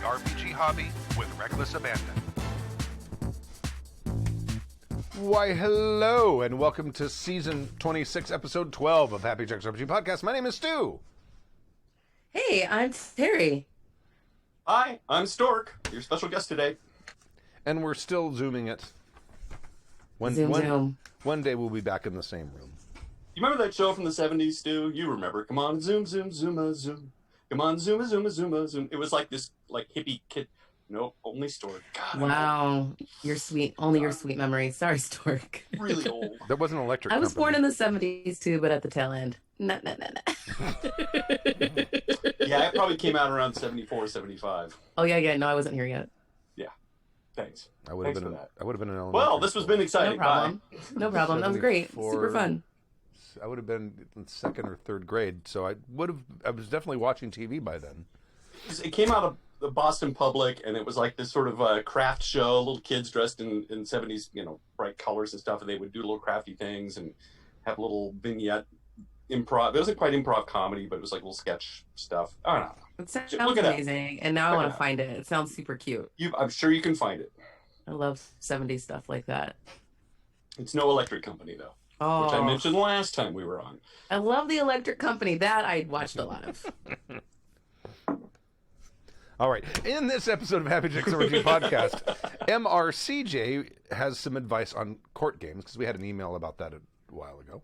RPG hobby with reckless abandon. Why, hello, and welcome to Season 26, Episode 12 of Happy Jack's RPG Podcast. My name is Stu. Hey, I'm Terry. Hi, I'm Stork, your special guest today. And we're still Zooming it. Zoom. One day we'll be back in the same room. You remember that show from the 70s, Stu? You remember. Come on, zoom, zoom, zoom, zoom. Come on, zoom, zoom, zoom, zoom. It was like this hippie kid. Nope, only Stork. God, Wow, you're sweet. Only your sweat memories. Sorry, Stork. really old. That wasn't electric. I was Company. born in the 70s too, but at the tail end. Nah. Yeah, it probably came out around 74, 75. Oh yeah. No, I wasn't here yet. Yeah, thanks. I would have Thanks been. for that. I would have been an elementary. Well, this has been No exciting. problem. No problem. That was great. 74. Super fun. I would have been in second or third grade, so I was definitely watching TV by then. It came out of the Boston Public, and it was like this sort of craft show. Little kids dressed in 70s, bright colors and stuff, and they would do little crafty things and have a little vignette improv. It wasn't quite improv comedy, but it was like little sketch stuff. I don't know. It sounds Look it up. amazing, and now I want to find it. It sounds super cute. I'm sure you can find it. I love 70s stuff like that. It's no electric company, though, Oh, which I mentioned last time we were on. I love the Electric Company. That I watched a lot of. All right. In this episode of Happy Jack's RPG Podcast, MRCJ has some advice on court games, because we had an email about that a while ago.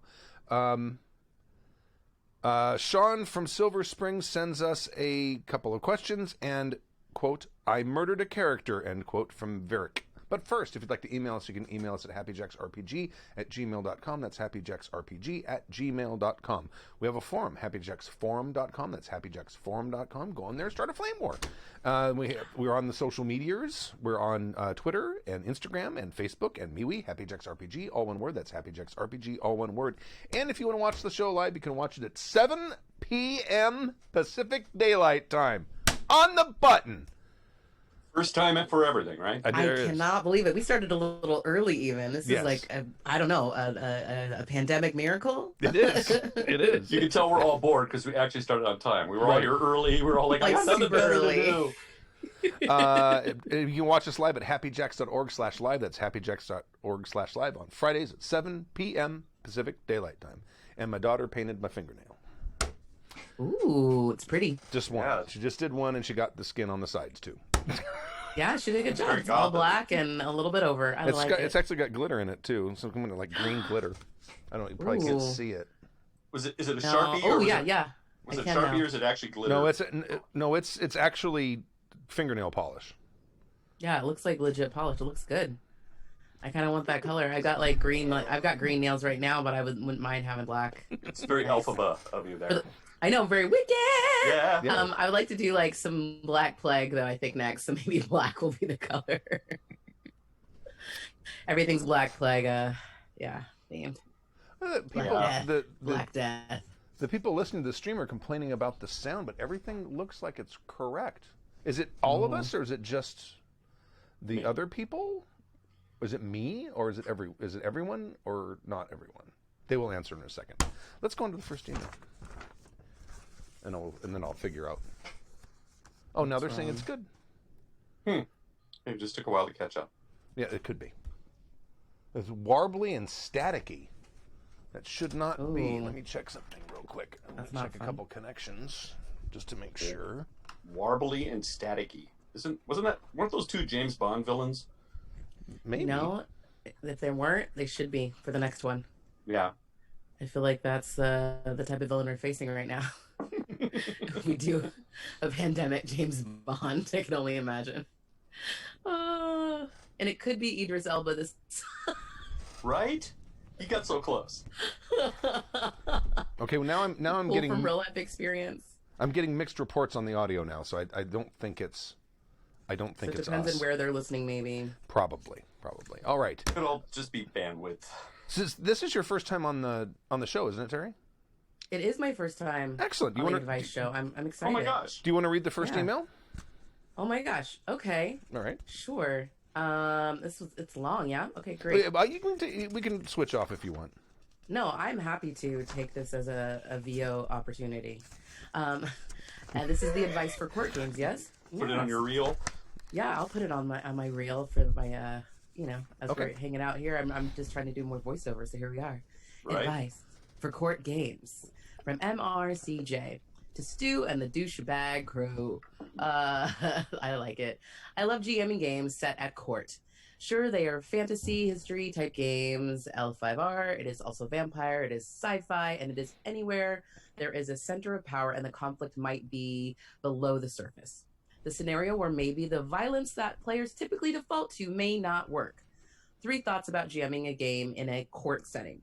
Sean from Silver Springs sends us a couple of questions and, quote, I murdered a character, end quote, from Virik. But first, if you'd like to email us, you can email us at happyjacksrpg@gmail.com. That's happyjacksrpg@gmail.com. We have a forum, happyjacksforum.com. That's happyjacksforum.com. Go on there, start a flame war. We're on the social medias. We're on Twitter and Instagram and Facebook and MeWe, happyjacksrpg, all one word. That's happyjacksrpg, all one word. And if you want to watch the show live, you can watch it at 7 p.m. Pacific Daylight Time. On the button. First time for everything, right? I cannot believe it. We started a little early even. This is like, a pandemic miracle. It is. It is. You can tell we're all bored because we actually started on time. We were all here early. We were all like I got nothing super better early. to do. You can watch us live at happyjacks.org/live. That's happyjacks.org/live on Fridays at 7 p.m. Pacific Daylight Time. And my daughter painted my fingernail. Ooh, it's pretty. Just one. Yeah. She just did one, and she got the skin on the sides, too. Yeah, she did a good job. Very It's all gotham. black and a little bit over. It's actually got glitter in it, too. Some kind of like green glitter. I don't know. You probably can't Ooh. see it. Is it a No. Sharpie? Oh, or was yeah, it, yeah. Was I it can Sharpie now. or is it actually glitter? No, it's actually fingernail polish. Yeah, it looks like legit polish. It looks good. I kind of want that color. I got like green. I've got green nails right now, but I wouldn't mind having black. It's very alpha of you there. I know, very wicked. Yeah. I would like to do like some Black Plague though. I think next, so maybe black will be the color. Everything's Black Plague. Themed. Black Death. The people listening to the stream are complaining about the sound, but everything looks like it's correct. Is it all of us, or is it just the other people? Is it me, or is it everyone, or not everyone? They will answer in a second. Let's go on to the first email, and then I'll figure out. Oh, now they're saying it's good. It just took a while to catch up. Yeah, it could be. It's warbly and staticky. That should not be. Let me check something real quick. I'm That's gonna not check fun. a couple connections just to make sure. Warbly and staticky. Wasn't that one of those two James Bond villains? Maybe. No, if there weren't, they should be for the next one. Yeah. I feel like that's the type of villain we're facing right now. If we do a pandemic James Bond, I can only imagine. And it could be Idris Elba this. Right? He got so close. Okay, well now I'm Pull getting from real life experience. I'm getting mixed reports on the audio now, so I don't think it's So it it's depends us. on where they're listening, maybe. Probably. All right. It'll all just be bandwidth. So this is your first time on the show, isn't it, Terry? It is my first time. Excellent. On the advice show. I'm excited. Oh my gosh. Do you want to read the first Yeah. email? Oh my gosh. Okay. All right. Sure. It's long, yeah? Okay, great. We can switch off if you want. No, I'm happy to take this as a VO opportunity. And this is the advice for court games, yes? Put it on your reel. Yeah, I'll put it on my reel for my as Okay. we're hanging out here. I'm just trying to do more voiceovers, so here we are. Right. Advice for court games from MRCJ to Stu and the douchebag crew. I like it. I love GMing games set at court. Sure, they are fantasy, history type games, L5R. It is also vampire, it is sci-fi, and it is anywhere there is a center of power and the conflict might be below the surface. The scenario where maybe the violence that players typically default to may not work. 3 thoughts about GMing a game in a court setting.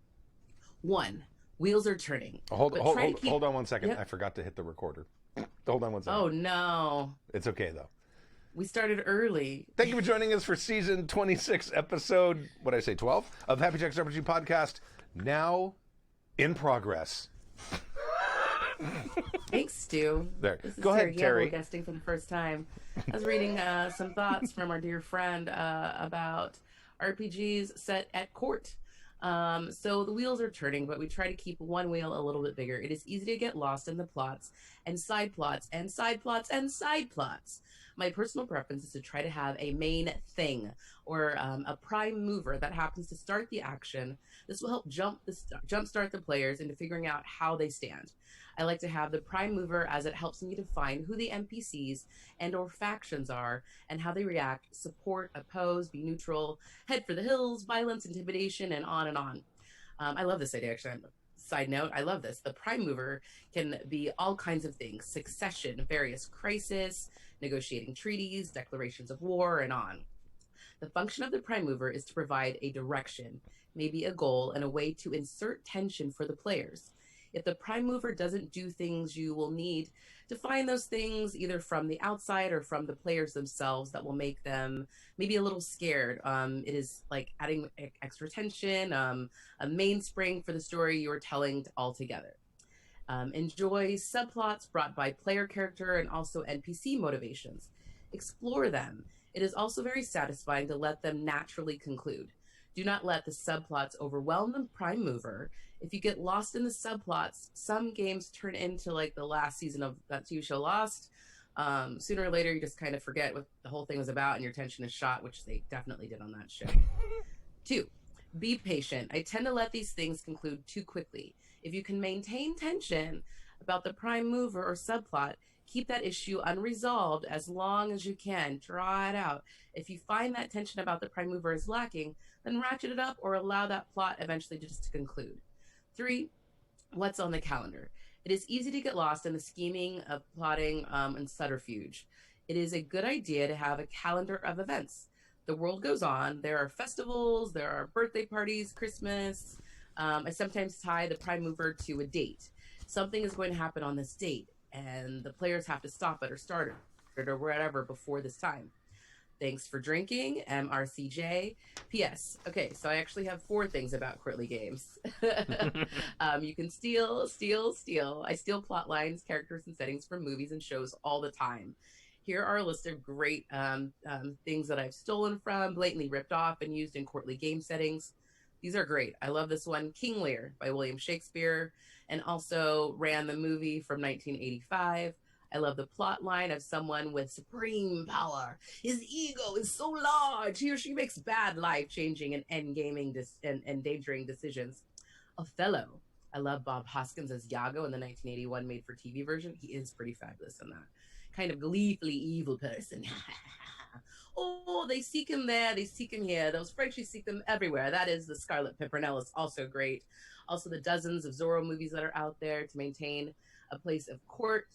1, wheels are turning. Hold on 1 second. Yep. I forgot to hit the recorder. Hold on 1 second. Oh no. It's okay though. We started early. Thank you for joining us for season 26, episode, what did I say, 12 of Happy Jack's RPG podcast. Now in progress. Thanks, Stu. There. This is Go ahead, Terry. Gamble guesting for the first time. I was reading some thoughts from our dear friend about RPGs set at court. So the wheels are turning, but we try to keep one wheel a little bit bigger. It is easy to get lost in the plots and side plots and side plots and side plots. My personal preference is to try to have a main thing or a prime mover that happens to start the action. This will help jumpstart the players into figuring out how they stand. I like to have the prime mover as it helps me define who the NPCs and or factions are and how they react, support, oppose, be neutral, head for the hills, violence, intimidation, and on and on. I love this idea, actually. Side note, I love this. The prime mover can be all kinds of things: succession, various crisis, negotiating treaties, declarations of war, and on. The function of the prime mover is to provide a direction, maybe a goal, and a way to insert tension for the players. If the prime mover doesn't do things, you will need to find those things either from the outside or from the players themselves that will make them maybe a little scared. It is like adding extra tension, a mainspring for the story you're telling altogether. Enjoy subplots brought by player character and also NPC motivations. Explore them. It is also very satisfying to let them naturally conclude. Do not let the subplots overwhelm the prime mover. If you get lost in the subplots, some games turn into like the last season of that TV show Lost. Sooner or later, you just kind of forget what the whole thing was about and your attention is shot, which they definitely did on that show. 2, be patient. I tend to let these things conclude too quickly. If you can maintain tension about the prime mover or subplot, keep that issue unresolved as long as you can. Draw it out. If you find that tension about the prime mover is lacking, then ratchet it up or allow that plot eventually just to conclude. 3, what's on the calendar? It is easy to get lost in the scheming of plotting and subterfuge. It is a good idea to have a calendar of events. The world goes on. There are festivals, there are birthday parties, Christmas. I sometimes tie the prime mover to a date. Something is going to happen on this date, and the players have to stop it or start it or whatever before this time. Thanks for drinking, MRCJ. P.S. Okay, so I actually have 4 things about Courtly games. You can steal. I steal plot lines, characters, and settings from movies and shows all the time. Here are a list of great things that I've stolen from, blatantly ripped off, and used in Courtly game settings. These are great. I love this one, King Lear by William Shakespeare, and also ran the movie from 1985. I love the plot line of someone with supreme power. His ego is so large. He or she makes bad, life-changing and endgaming and endangering decisions. Othello. I love Bob Hoskins as Iago in the 1981 made-for-TV version. He is pretty fabulous in that. Kind of gleefully evil person. Oh, they seek him there, they seek him here. Those Frenchies seek them everywhere. That is the Scarlet Pimpernel is also great. Also the dozens of Zorro movies that are out there to maintain a place of court.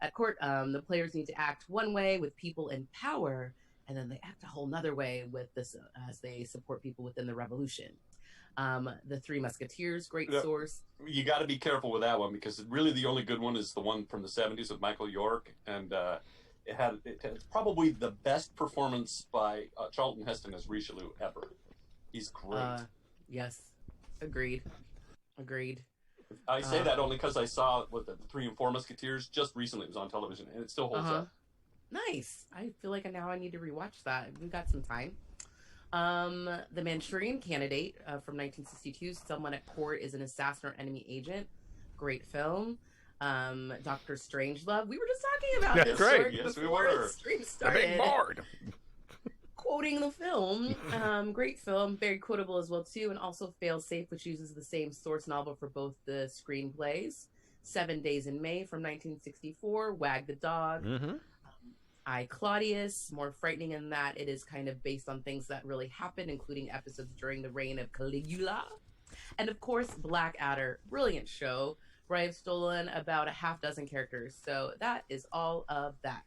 At court, the players need to act one way with people in power, and then they act a whole nother way with this as they support people within the revolution. The Three Musketeers, great source. You got to be careful with that one because really the only good one is the one from the 70s with Michael York, and it had probably the best performance by Charlton Heston as Richelieu ever. He's great. Yes, agreed. I say that only because I saw with the Three and Four Musketeers just recently. It was on television, and it still holds up. Nice. I feel like now I need to rewatch that. We've got some time. The Manchurian Candidate from 1962. Someone at court is an assassin or enemy agent. Great film. Dr. Strangelove. We were just talking about Yeah, this great. short Yes, we before were. the stream The started. big board. Quoting the film. Great film, very quotable as well too, and also Failsafe, which uses the same source novel for both the screenplays. 7 Days in May from 1964, Wag the Dog. Mm-hmm. I, Claudius, more frightening in that it is kind of based on things that really happened, including episodes during the reign of Caligula. And of course, Blackadder, brilliant show, where I've stolen about a half dozen characters. So that is all of that.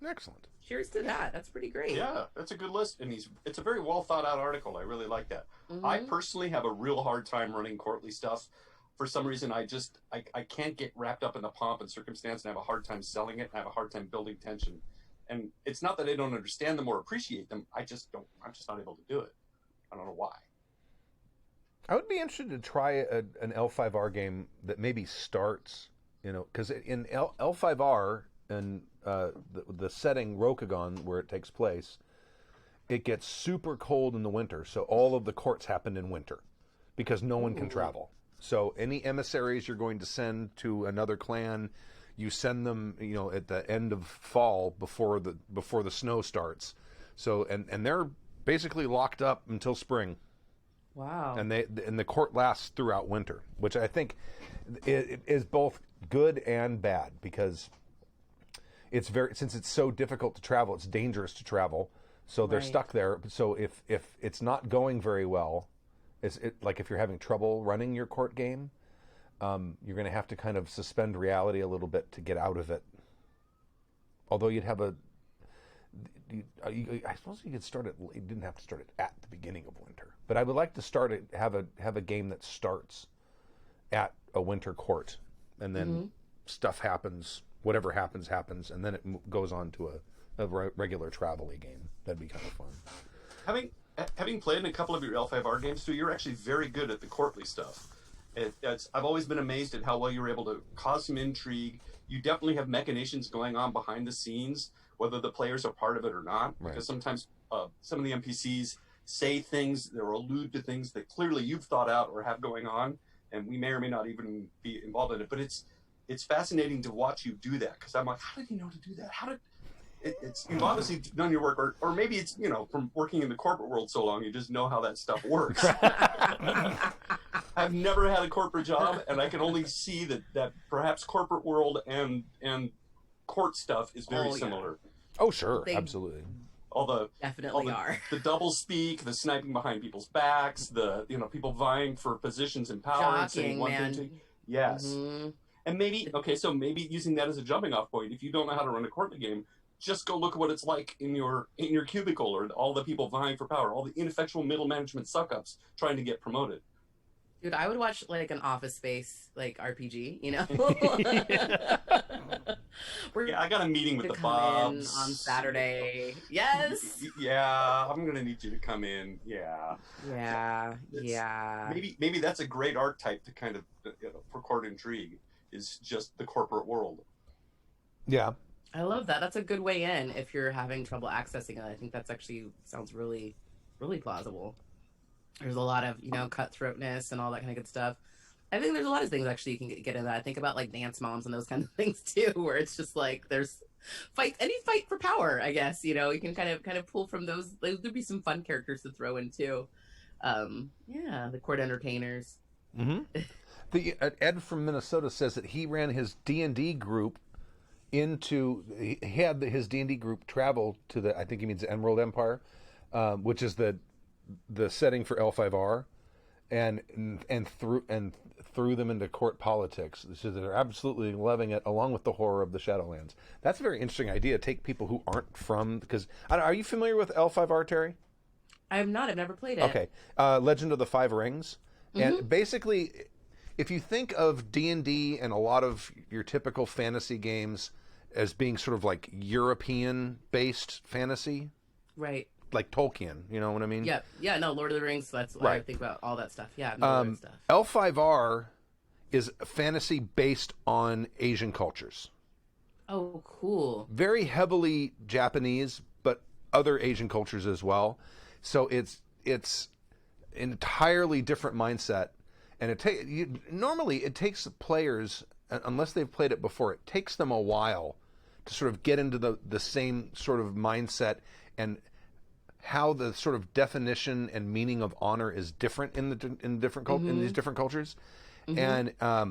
Excellent. Cheers to that. That's pretty great. Yeah, that's a good list, and it's a very well thought out article. I really like that. Mhm. I personally have a real hard time running courtly stuff. For some reason, I can't get wrapped up in the pomp and circumstance, and I have a hard time selling it. And I have a hard time building tension, and it's not that I don't understand them or appreciate them. I'm just not able to do it. I don't know why. I would be interested to try an L5R game that maybe starts, because in L5R and the setting Rokugan where it takes place, it gets super cold in the winter, so all of the courts happen in winter because no one can travel. So any emissaries you're going to send to another clan, you send them, at the end of fall before the snow starts. So and they're basically locked up until spring. Wow. And the court lasts throughout winter, which I think it is both good and bad because since it's so difficult to travel, it's dangerous to travel. So they're stuck there. So if it's not going very well, like if you're having trouble running your court game, you're going to have to kind of suspend reality a little bit to get out of it. Although you'd have I suppose you could start it. You didn't have to start it at the beginning of winter, but I would like to have a game that starts at a winter court, and then stuff happens. Whatever happens, and then it goes on to a regular travel-y game. That'd be kind of fun. Having played in a couple of your L5R games too, you're actually very good at the courtly stuff. I've always been amazed at how well you're able to cause some intrigue. You definitely have machinations going on behind the scenes, whether the players are part of it or not. Right. Because sometimes some of the NPCs say things or allude to things that clearly you've thought out or have going on, and we may or may not even be involved in it. But it's fascinating to watch you do that, because I'm like, how did he know to do that? You've obviously done your work, or maybe it's, from working in the corporate world so long, you just know how that stuff works. I've never had a corporate job, and I can only see that perhaps corporate world and court stuff is very similar. Oh, sure. They Absolutely. definitely are. The double speak, the sniping behind people's backs, the people vying for positions in power and saying one man. thing to yes. Mm-hmm. And maybe using that as a jumping off point, if you don't know how to run a courtly game, just go look at what it's like in your cubicle, or all the people vying for power, all the ineffectual middle management suck-ups trying to get promoted. Dude, I would watch like an Office Space RPG, I got a meeting with the Bobs on Saturday. Yes. Yeah, I'm gonna need you to come in. Yeah. Yeah. Maybe that's a great archetype to kind of for court intrigue, is just the corporate world. Yeah. I love that. That's a good way in if you're having trouble accessing it. I think that's actually sounds really, really plausible. There's a lot of, cutthroatness and all that kind of good stuff. I think there's a lot of things actually you can get in that. I think about like dance moms and those kind of things too, where it's just like there's any fight for power, I guess, you can kind of pull from those. There'd be some fun characters to throw in too. The court entertainers. Mm-hmm. Ed from Minnesota says that he ran his D&D group he had his D&D group travel to I think he means the Emerald Empire, which is the setting for L5R, and threw them into court politics. So they're absolutely loving it, along with the horror of the Shadowlands. That's a very interesting idea. Take people who aren't from, because are you familiar with L5R, Terry? I am not. I've never played it. Okay, Legend of the Five Rings, and basically, if you think of D&D and a lot of your typical fantasy games as being sort of like European-based fantasy, right? Like Tolkien, you know what I mean? Yeah. No, Lord of the Rings. That's what I think about all that stuff. Yeah, stuff. L5R is fantasy based on Asian cultures. Oh, cool. Very heavily Japanese, but other Asian cultures as well. So it's entirely different mindset. and normally it takes players, unless they've played it before, it takes them a while to sort of get into the same sort of mindset and how the sort of definition and meaning of honor is different in in these different cultures, and a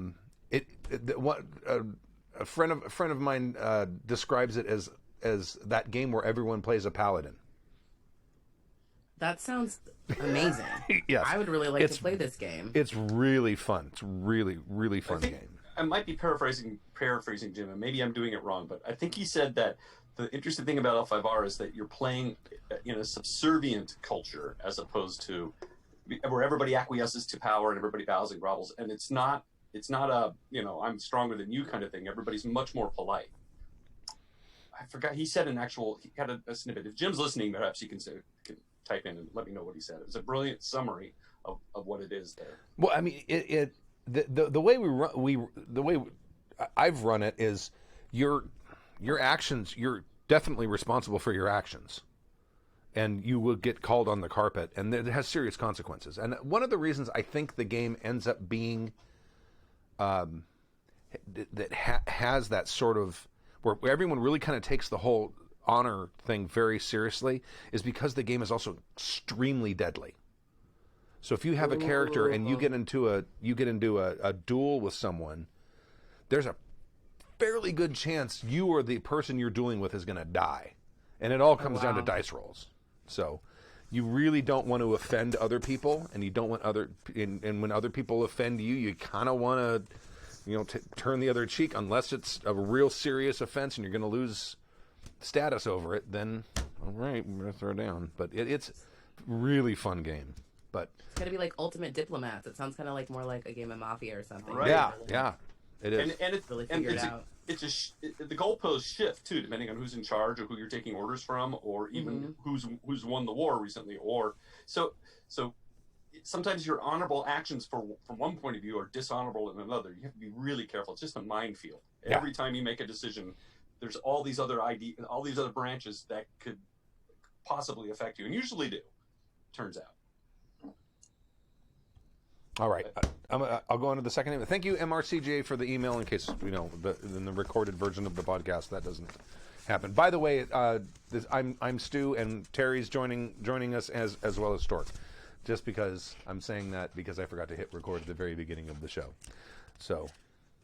friend of mine describes it as that game where everyone plays a paladin. That sounds amazing. Yes, I would really like to play this game. It's really fun. It's really fun game. I might be paraphrasing Jim, and maybe I'm doing it wrong, but I think he said that the interesting thing about L5R is that you're playing in a subservient culture as opposed to where everybody acquiesces to power and everybody bows and grovels, and it's not a I'm stronger than you kind of thing. Everybody's much more polite. I forgot he said he had a snippet. If Jim's listening, perhaps he can type in and let me know what he said. It was a brilliant summary of what it is there. Well, I mean, the way the way I've run it is your actions. You're definitely responsible for your actions, and you will get called on the carpet, and it has serious consequences. And one of the reasons I think the game ends up being has that sort of where everyone really kind of takes the whole honor thing very seriously is because the game is also extremely deadly. So if you have a character and you get into a duel with someone, there's a fairly good chance you or the person you're dueling with is going to die, and it all comes down to dice rolls. So you really don't want to offend other people, and you don't want and when other people offend you, you kind of want to turn the other cheek, unless it's a real serious offense and you're going to lose status over it. Then all right, we're going to throw down. But it's really fun game. But it's gonna be like Ultimate Diplomats. It sounds kind of like more like a game of Mafia or something. Right. Yeah, it is. And it's really figured out. The goalposts shift too, depending on who's in charge or who you're taking orders from, or even who's won the war recently. Or so sometimes your honorable actions from one point of view are dishonorable in another. You have to be really careful. It's just a minefield. Yeah. Every time you make a decision, there's all these other all these other branches that could possibly affect you, and usually do. Turns out. All right, I'll go on to the second email. Thank you, MRCJ, for the email. In case in the recorded version of the podcast that doesn't happen. By the way, I'm Stu, and Terry's joining us as well as Stork. Just because I'm saying that because I forgot to hit record at the very beginning of the show. So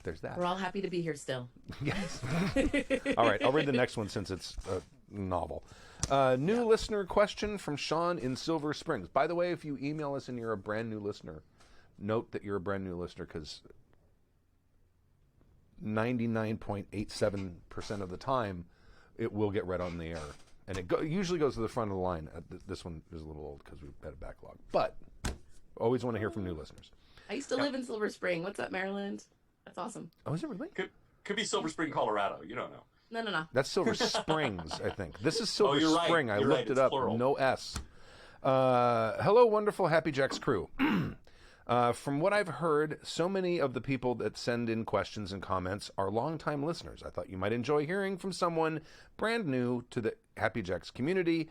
there's that. We're all happy to be here still. Yes. All right, I'll read the next one since it's a novel. New listener question from Sean in Silver Springs. By the way, if you email us and you're a brand new listener, note that you're a brand new listener, because 99.87% of the time it will get read on the air, and it usually goes to the front of the line. This one is a little old because we've had a backlog, but always want to hear from new listeners. I used to live in Silver Spring. What's up, Maryland? That's awesome. Oh, is it really? Could be Silver Spring, Colorado. You don't know. No. That's Silver Springs, I think. This is Silver Spring. Right. I looked it up. Plural. No S. Hello, wonderful Happy Jacks crew. From what I've heard, so many of the people that send in questions and comments are longtime listeners. I thought you might enjoy hearing from someone brand new to the Happy Jacks community,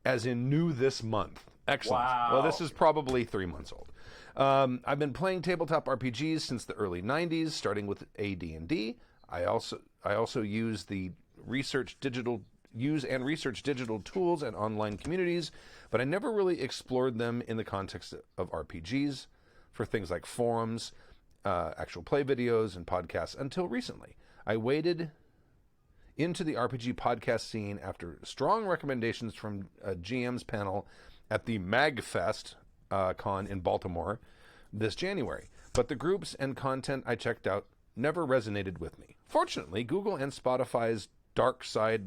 as in new this month. Excellent. Wow. Well, this is probably 3 months old. I've been playing tabletop RPGs since the early 90s, starting with AD&D. I also use research digital tools and online communities, but I never really explored them in the context of RPGs for things like forums, actual play videos, and podcasts until recently. I waded into the RPG podcast scene after strong recommendations from a GM's panel at the MagFest con in Baltimore this January, but the groups and content I checked out never resonated with me. Fortunately, Google and Spotify's Dark Side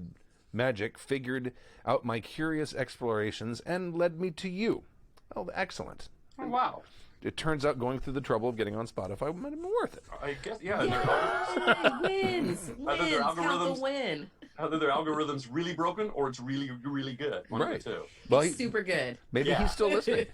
Magic figured out my curious explorations and led me to you. Oh, excellent. Oh, wow. It turns out going through the trouble of getting on Spotify might have been worth it. I guess, yeah. Wins. Count the win. Either their algorithm's really broken or it's really, really good. One right. of the two. Well, super good. Maybe he's still listening.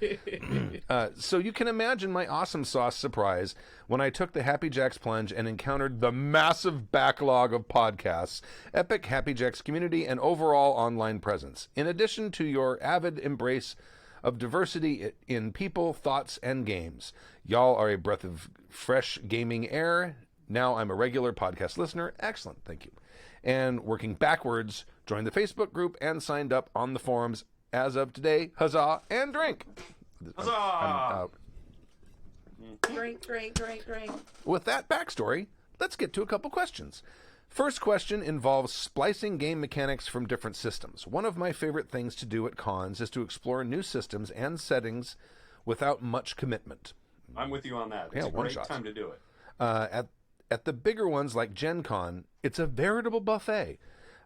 So you can imagine my awesome sauce surprise when I took the Happy Jacks plunge and encountered the massive backlog of podcasts, epic Happy Jacks community, and overall online presence. In addition to your avid embrace of diversity in people, thoughts, and games. Y'all are a breath of fresh gaming air. Now I'm a regular podcast listener. Excellent, thank you. And working backwards, joined the Facebook group and signed up on the forums as of today. Huzzah and drink. Huzzah! Drink, drink, drink, drink. With that backstory, let's get to a couple questions. First question involves splicing game mechanics from different systems. One of my favorite things to do at cons is to explore new systems and settings without much commitment. I'm with you on that. It's a one great shot. time to do it. At the bigger ones like Gen Con, it's a veritable buffet.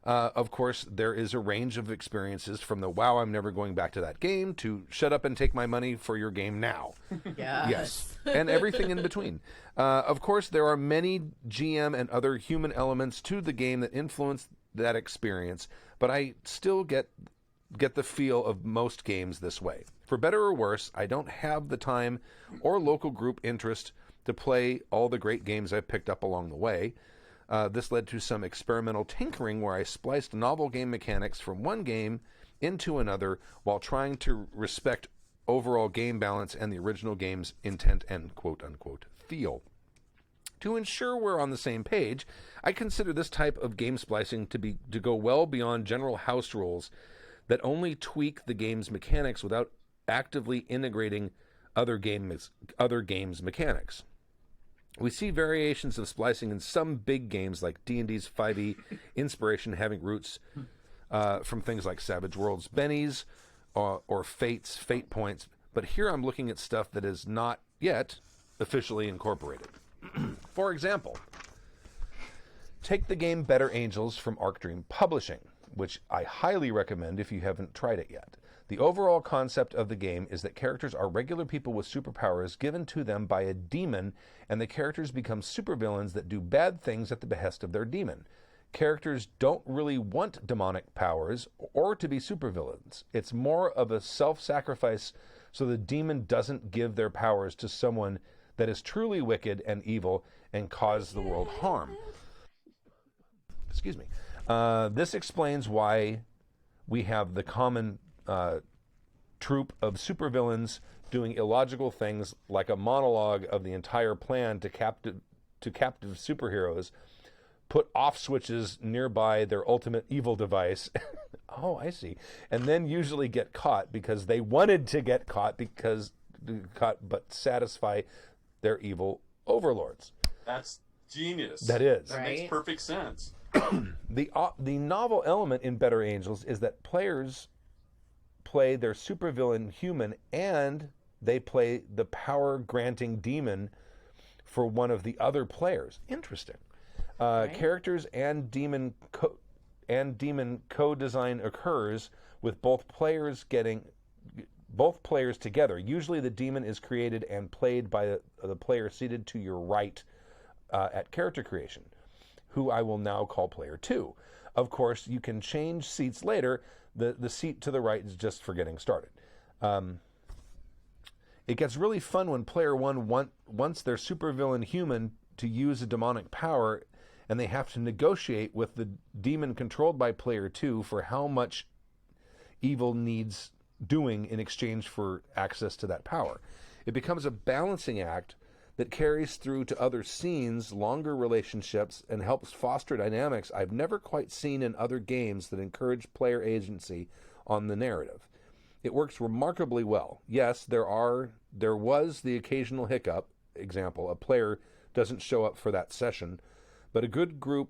Of course, there is a range of experiences from the wow, I'm never going back to that game to shut up and take my money for your game now. Yes. And everything in between. Of course, there are many GM and other human elements to the game that influence that experience, but I still get the feel of most games this way. For better or worse, I don't have the time or local group interest to play all the great games I've picked up along the way. This led to some experimental tinkering where I spliced novel game mechanics from one game into another while trying to respect overall game balance and the original game's intent and quote-unquote feel. To ensure we're on the same page, I consider this type of game splicing to go well beyond general house rules that only tweak the game's mechanics without actively integrating other games' mechanics. We see variations of splicing in some big games like D&D's 5e inspiration having roots from things like Savage Worlds Bennies or Fate's Fate Points, but here I'm looking at stuff that is not yet officially incorporated. For example, take the game Better Angels from Arc Dream Publishing, which I highly recommend if you haven't tried it yet. The overall concept of the game is that characters are regular people with superpowers given to them by a demon, and the characters become supervillains that do bad things at the behest of their demon. Characters don't really want demonic powers or to be supervillains. It's more of a self-sacrifice so the demon doesn't give their powers to someone that is truly wicked and evil and cause the world harm. Excuse me. This explains why we have the common troop of supervillains doing illogical things like a monologue of the entire plan to captive superheroes, put off switches nearby their ultimate evil device. Oh, I see. And then usually get caught because they wanted to get caught but satisfy their evil overlords. That's genius. That is. That makes perfect sense. The novel element in Better Angels is that players play their supervillain human and they play the power-granting demon for one of the other players. Interesting. Characters and demon co-design occurs with both players together. Usually the demon is created and played by the player seated to your right at character creation, who I will now call player 2. Of course, you can change seats later. The seat to the right is just for getting started. It gets really fun when player 1 wants their supervillain human to use a demonic power, and they have to negotiate with the demon controlled by player 2 for how much evil needs doing in exchange for access to that power. It becomes a balancing act that carries through to other scenes, longer relationships, and helps foster dynamics I've never quite seen in other games that encourage player agency on the narrative. It works remarkably well. Yes, there was the occasional hiccup, example, a player doesn't show up for that session, but good group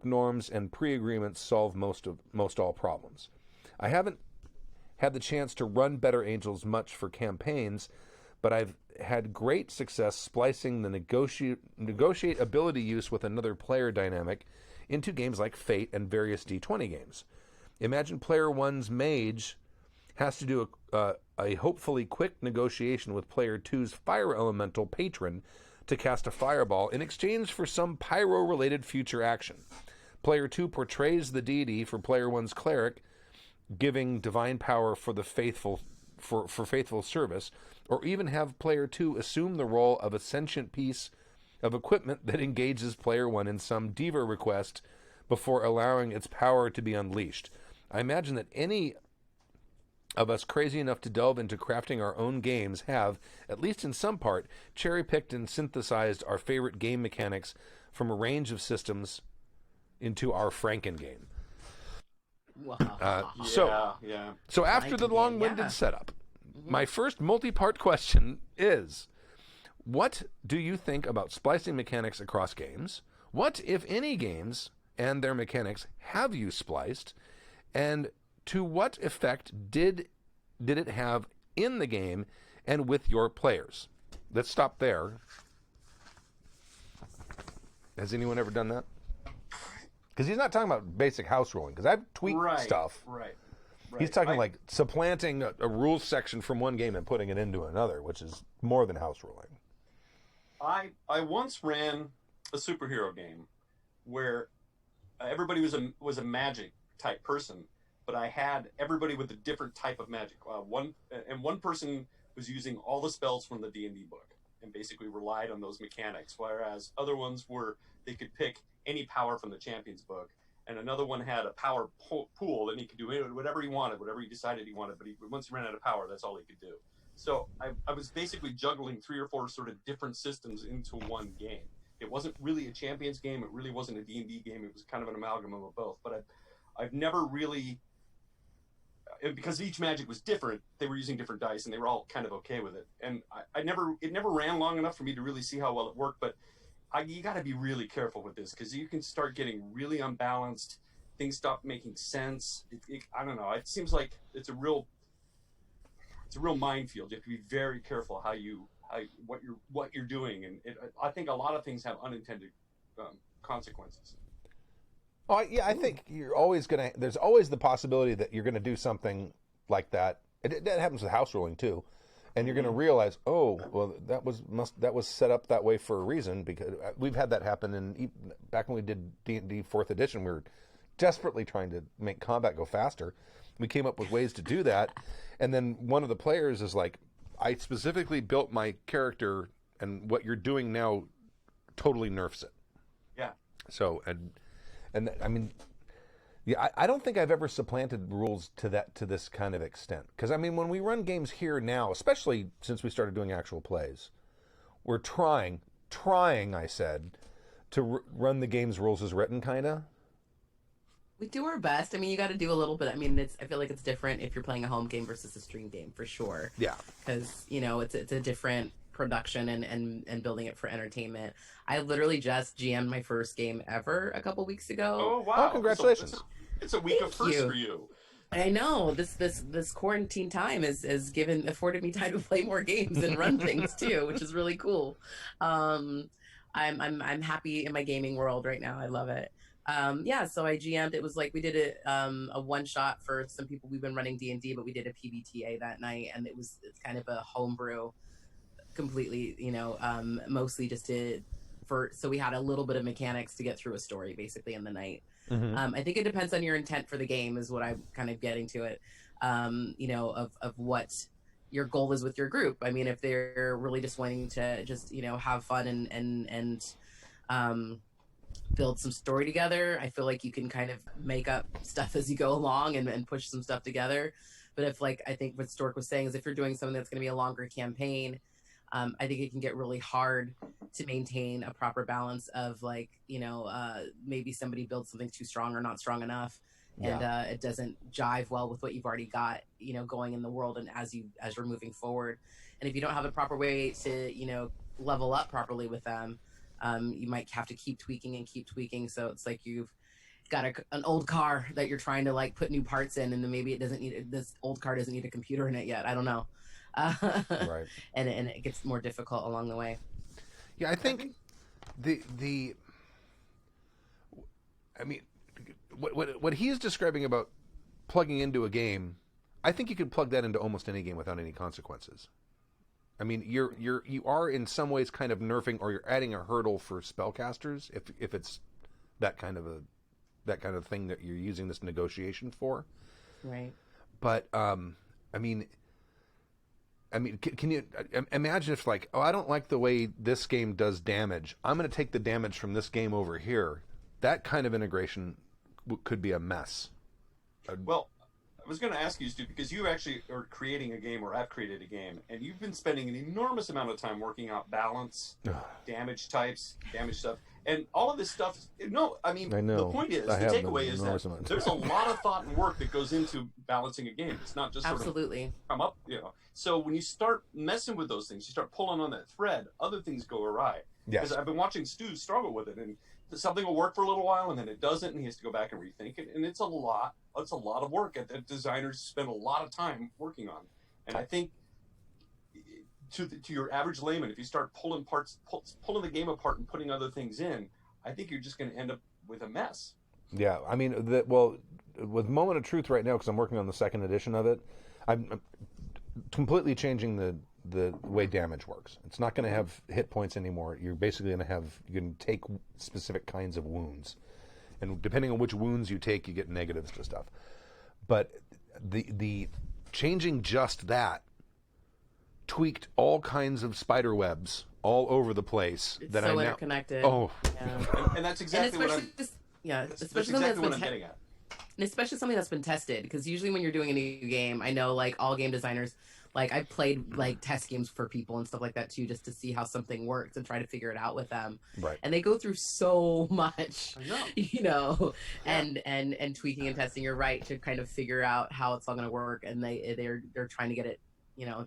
norms and pre-agreements solve most all problems. I haven't had the chance to run Better Angels much for campaigns, but I've had great success splicing the negotiate ability use with another player dynamic into games like Fate and various D20 games. Imagine player 1's mage has to do a hopefully quick negotiation with player 2's fire elemental patron to cast a fireball in exchange for some pyro-related future action. Player 2 portrays the deity for player 1's cleric, giving divine power for the faithful service, or even have player 2 assume the role of a sentient piece of equipment that engages player 1 in some diva request before allowing its power to be unleashed. I imagine that any of us crazy enough to delve into crafting our own games have, at least in some part, cherry-picked and synthesized our favorite game mechanics from a range of systems into our Franken game. Wow. So after the long-winded setup, my first multi-part question is, what do you think about splicing mechanics across games? What, if any, games and their mechanics have you spliced? And to what effect did it have in the game and with your players? Let's stop there. Has anyone ever done that? Because he's not talking about basic house ruling, because I've tweaked stuff. Right. He's talking like supplanting a rules section from one game and putting it into another, which is more than house ruling. I once ran a superhero game where everybody was a magic type person, but I had everybody with a different type of magic. One person was using all the spells from the D&D book and basically relied on those mechanics, whereas other ones they could pick any power from the Champions book, and another one had a power pool, and he could do whatever he wanted, whatever he decided he wanted, but once he ran out of power, that's all he could do. So I was basically juggling 3 or 4 sort of different systems into one game. It wasn't really a Champions game. It really wasn't a D&D game. It was kind of an amalgam of both. But I've never really, because each magic was different, they were using different dice, and they were all kind of okay with it. And it never ran long enough for me to really see how well it worked. But you got to be really careful with this, because you can start getting really unbalanced. Things stop making sense. I don't know. It seems like it's a real minefield. You have to be very careful what you're doing, and I think a lot of things have unintended consequences. Oh yeah, I think you're always there's always the possibility that you're gonna do something like that. That happens with house ruling too, and you're gonna realize, oh, well, that was set up that way for a reason, because we've had that happen. Back when we did D&D 4th edition, we were desperately trying to make combat go faster. We came up with ways to do that, and then one of the players is like, I specifically built my character, and what you're doing now totally nerfs it. Yeah. So, and I mean, yeah, I don't think I've ever supplanted rules to this kind of extent. Because I mean, when we run games here now, especially since we started doing actual plays, we're trying, I said, to run the game's rules as written, kind of. We do our best. I mean, you got to do a little bit. I mean, I feel like it's different if you're playing a home game versus a stream game, for sure. Yeah. Because, it's a different production and building it for entertainment. I literally just GM'd my first game ever a couple weeks ago. Oh, wow. Oh, congratulations. It's a week of first for you. I know. This quarantine time has afforded me time to play more games and run things too, which is really cool. I'm happy in my gaming world right now. I love it. So I GM'd. It was like we did a one shot for some people. We've been running D&D, but we did a PBTA that night, and it's kind of a homebrew, completely. Mostly just so we had a little bit of mechanics to get through a story basically in the night. Mm-hmm. I think it depends on your intent for the game, is what I'm kind of getting to it. Of what your goal is with your group. I mean, if they're really just wanting to just have fun and build some story together, I feel like you can kind of make up stuff as you go along and push some stuff together. But if, like, I think what Stork was saying is, if you're doing something that's going to be a longer campaign, I think it can get really hard to maintain a proper balance of, like, maybe somebody builds something too strong or not strong enough, and it doesn't jive well with what you've already got, going in the world and as you're moving forward. And if you don't have a proper way to, level up properly with them, you might have to keep tweaking. So it's like you've got an old car that you're trying to, like, put new parts in, and then maybe this old car doesn't need a computer in it yet. I don't know. Right. And it gets more difficult along the way. Yeah, I think I mean, what he's describing about plugging into a game, I think you could plug that into almost any game without any consequences. I mean, you are in some ways kind of nerfing, or you're adding a hurdle for spellcasters if it's that kind of thing that you're using this negotiation for. Right. But I mean, can you imagine if, like, I don't like the way this game does damage, I'm going to take the damage from this game over here. That kind of integration could be a mess. Well, was going to ask you, Stu, because you actually are creating a game or have created a game, and you've been spending an enormous amount of time working out balance, damage types, damage stuff, and all of this stuff. No, I mean, I know. The point is, the takeaway is that there's a lot of thought and work that goes into balancing a game. It's not just sort of come up, So when you start messing with those things, you start pulling on that thread, other things go awry. Yes. Because I've been watching Stu struggle with it, and something will work for a little while, and then it doesn't, and he has to go back and rethink it. And it's a lot of work that designers spend a lot of time working on. And I think to your average layman, if you start pulling the game apart and putting other things in, I think you're just going to end up with a mess. Yeah, I mean, with Moment of Truth right now, because I'm working on the second edition of it, I'm completely changing the way damage works. It's not going to have hit points anymore. You're basically going to take specific kinds of wounds, and depending on which wounds you take, you get negatives to stuff. But the changing just that tweaked all kinds of spider webs all over the place. It's that so I interconnected. Oh, and that's exactly what I'm. Especially exactly what I'm getting at. And especially something that's been tested, because usually when you're doing a new game, I know like all game designers, like I've played like test games for people and stuff like that too, just to see how something works and try to figure it out with them. Right. And they go through so much, Yeah. and tweaking and testing. You're right, to kind of figure out how it's all going to work, and they're trying to get it,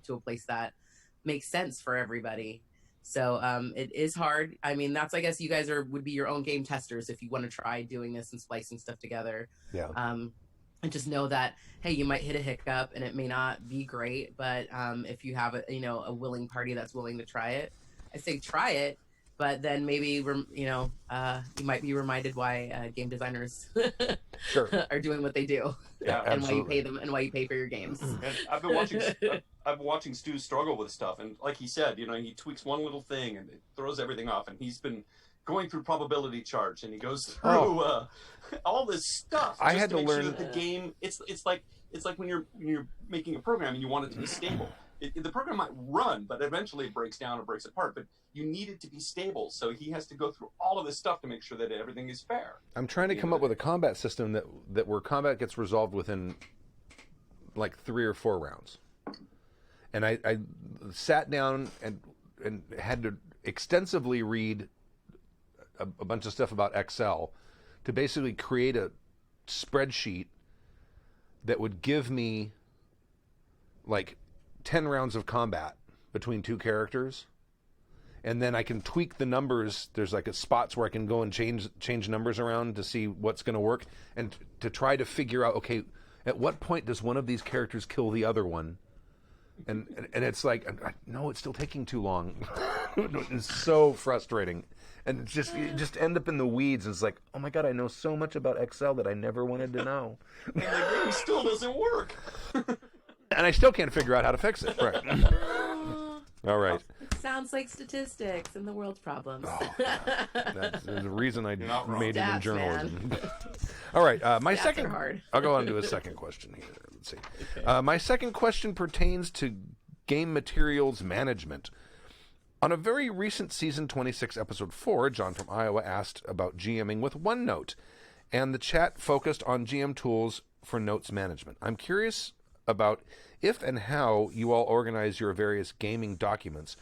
to a place that makes sense for everybody. So it is hard. I mean, I guess you guys would be your own game testers if you want to try doing this and splicing stuff together. Yeah. And just know that, hey, you might hit a hiccup and it may not be great, but if you have a willing party that's willing to try it, I say try it. But then maybe you might be reminded why game designers are doing what they do, and why you pay them and why you pay for your games. And I've been watching Stu struggle with stuff, and like he said, he tweaks one little thing and it throws everything off. And he's been going through probability charts, and he goes through all this stuff. I had to learn sure that the game. It's like when you're making a program and you want it to be stable. The program might run, but eventually it breaks down or breaks apart. But you need it to be stable, so he has to go through all of this stuff to make sure that everything is fair. I'm trying to come up with a combat system that where combat gets resolved within like 3 or 4 rounds. And I sat down and had to extensively read a bunch of stuff about Excel to basically create a spreadsheet that would give me like 10 rounds of combat between 2 characters, and then I can tweak the numbers. There's like spots where I can go and change numbers around to see what's going to work, and to try to figure out, okay, at what point does one of these characters kill the other one? And it's like, no, it's still taking too long. It's so frustrating. And you just end up in the weeds, and it's like, oh my God, I know so much about Excel that I never wanted to know. And the game still doesn't work. And I still can't figure out how to fix it. Right. All right. It sounds like statistics and the world's problems. Oh, yeah. That's the reason I made it in Stats, journalism. All right. My Stats second. are hard. I'll go on to a second question here. Let's see. My second question pertains to game materials management. On a very recent season 26, episode 4, John from Iowa asked about GMing with OneNote, and the chat focused on GM tools for notes management. I'm curious about if and how you all organize your various gaming documents,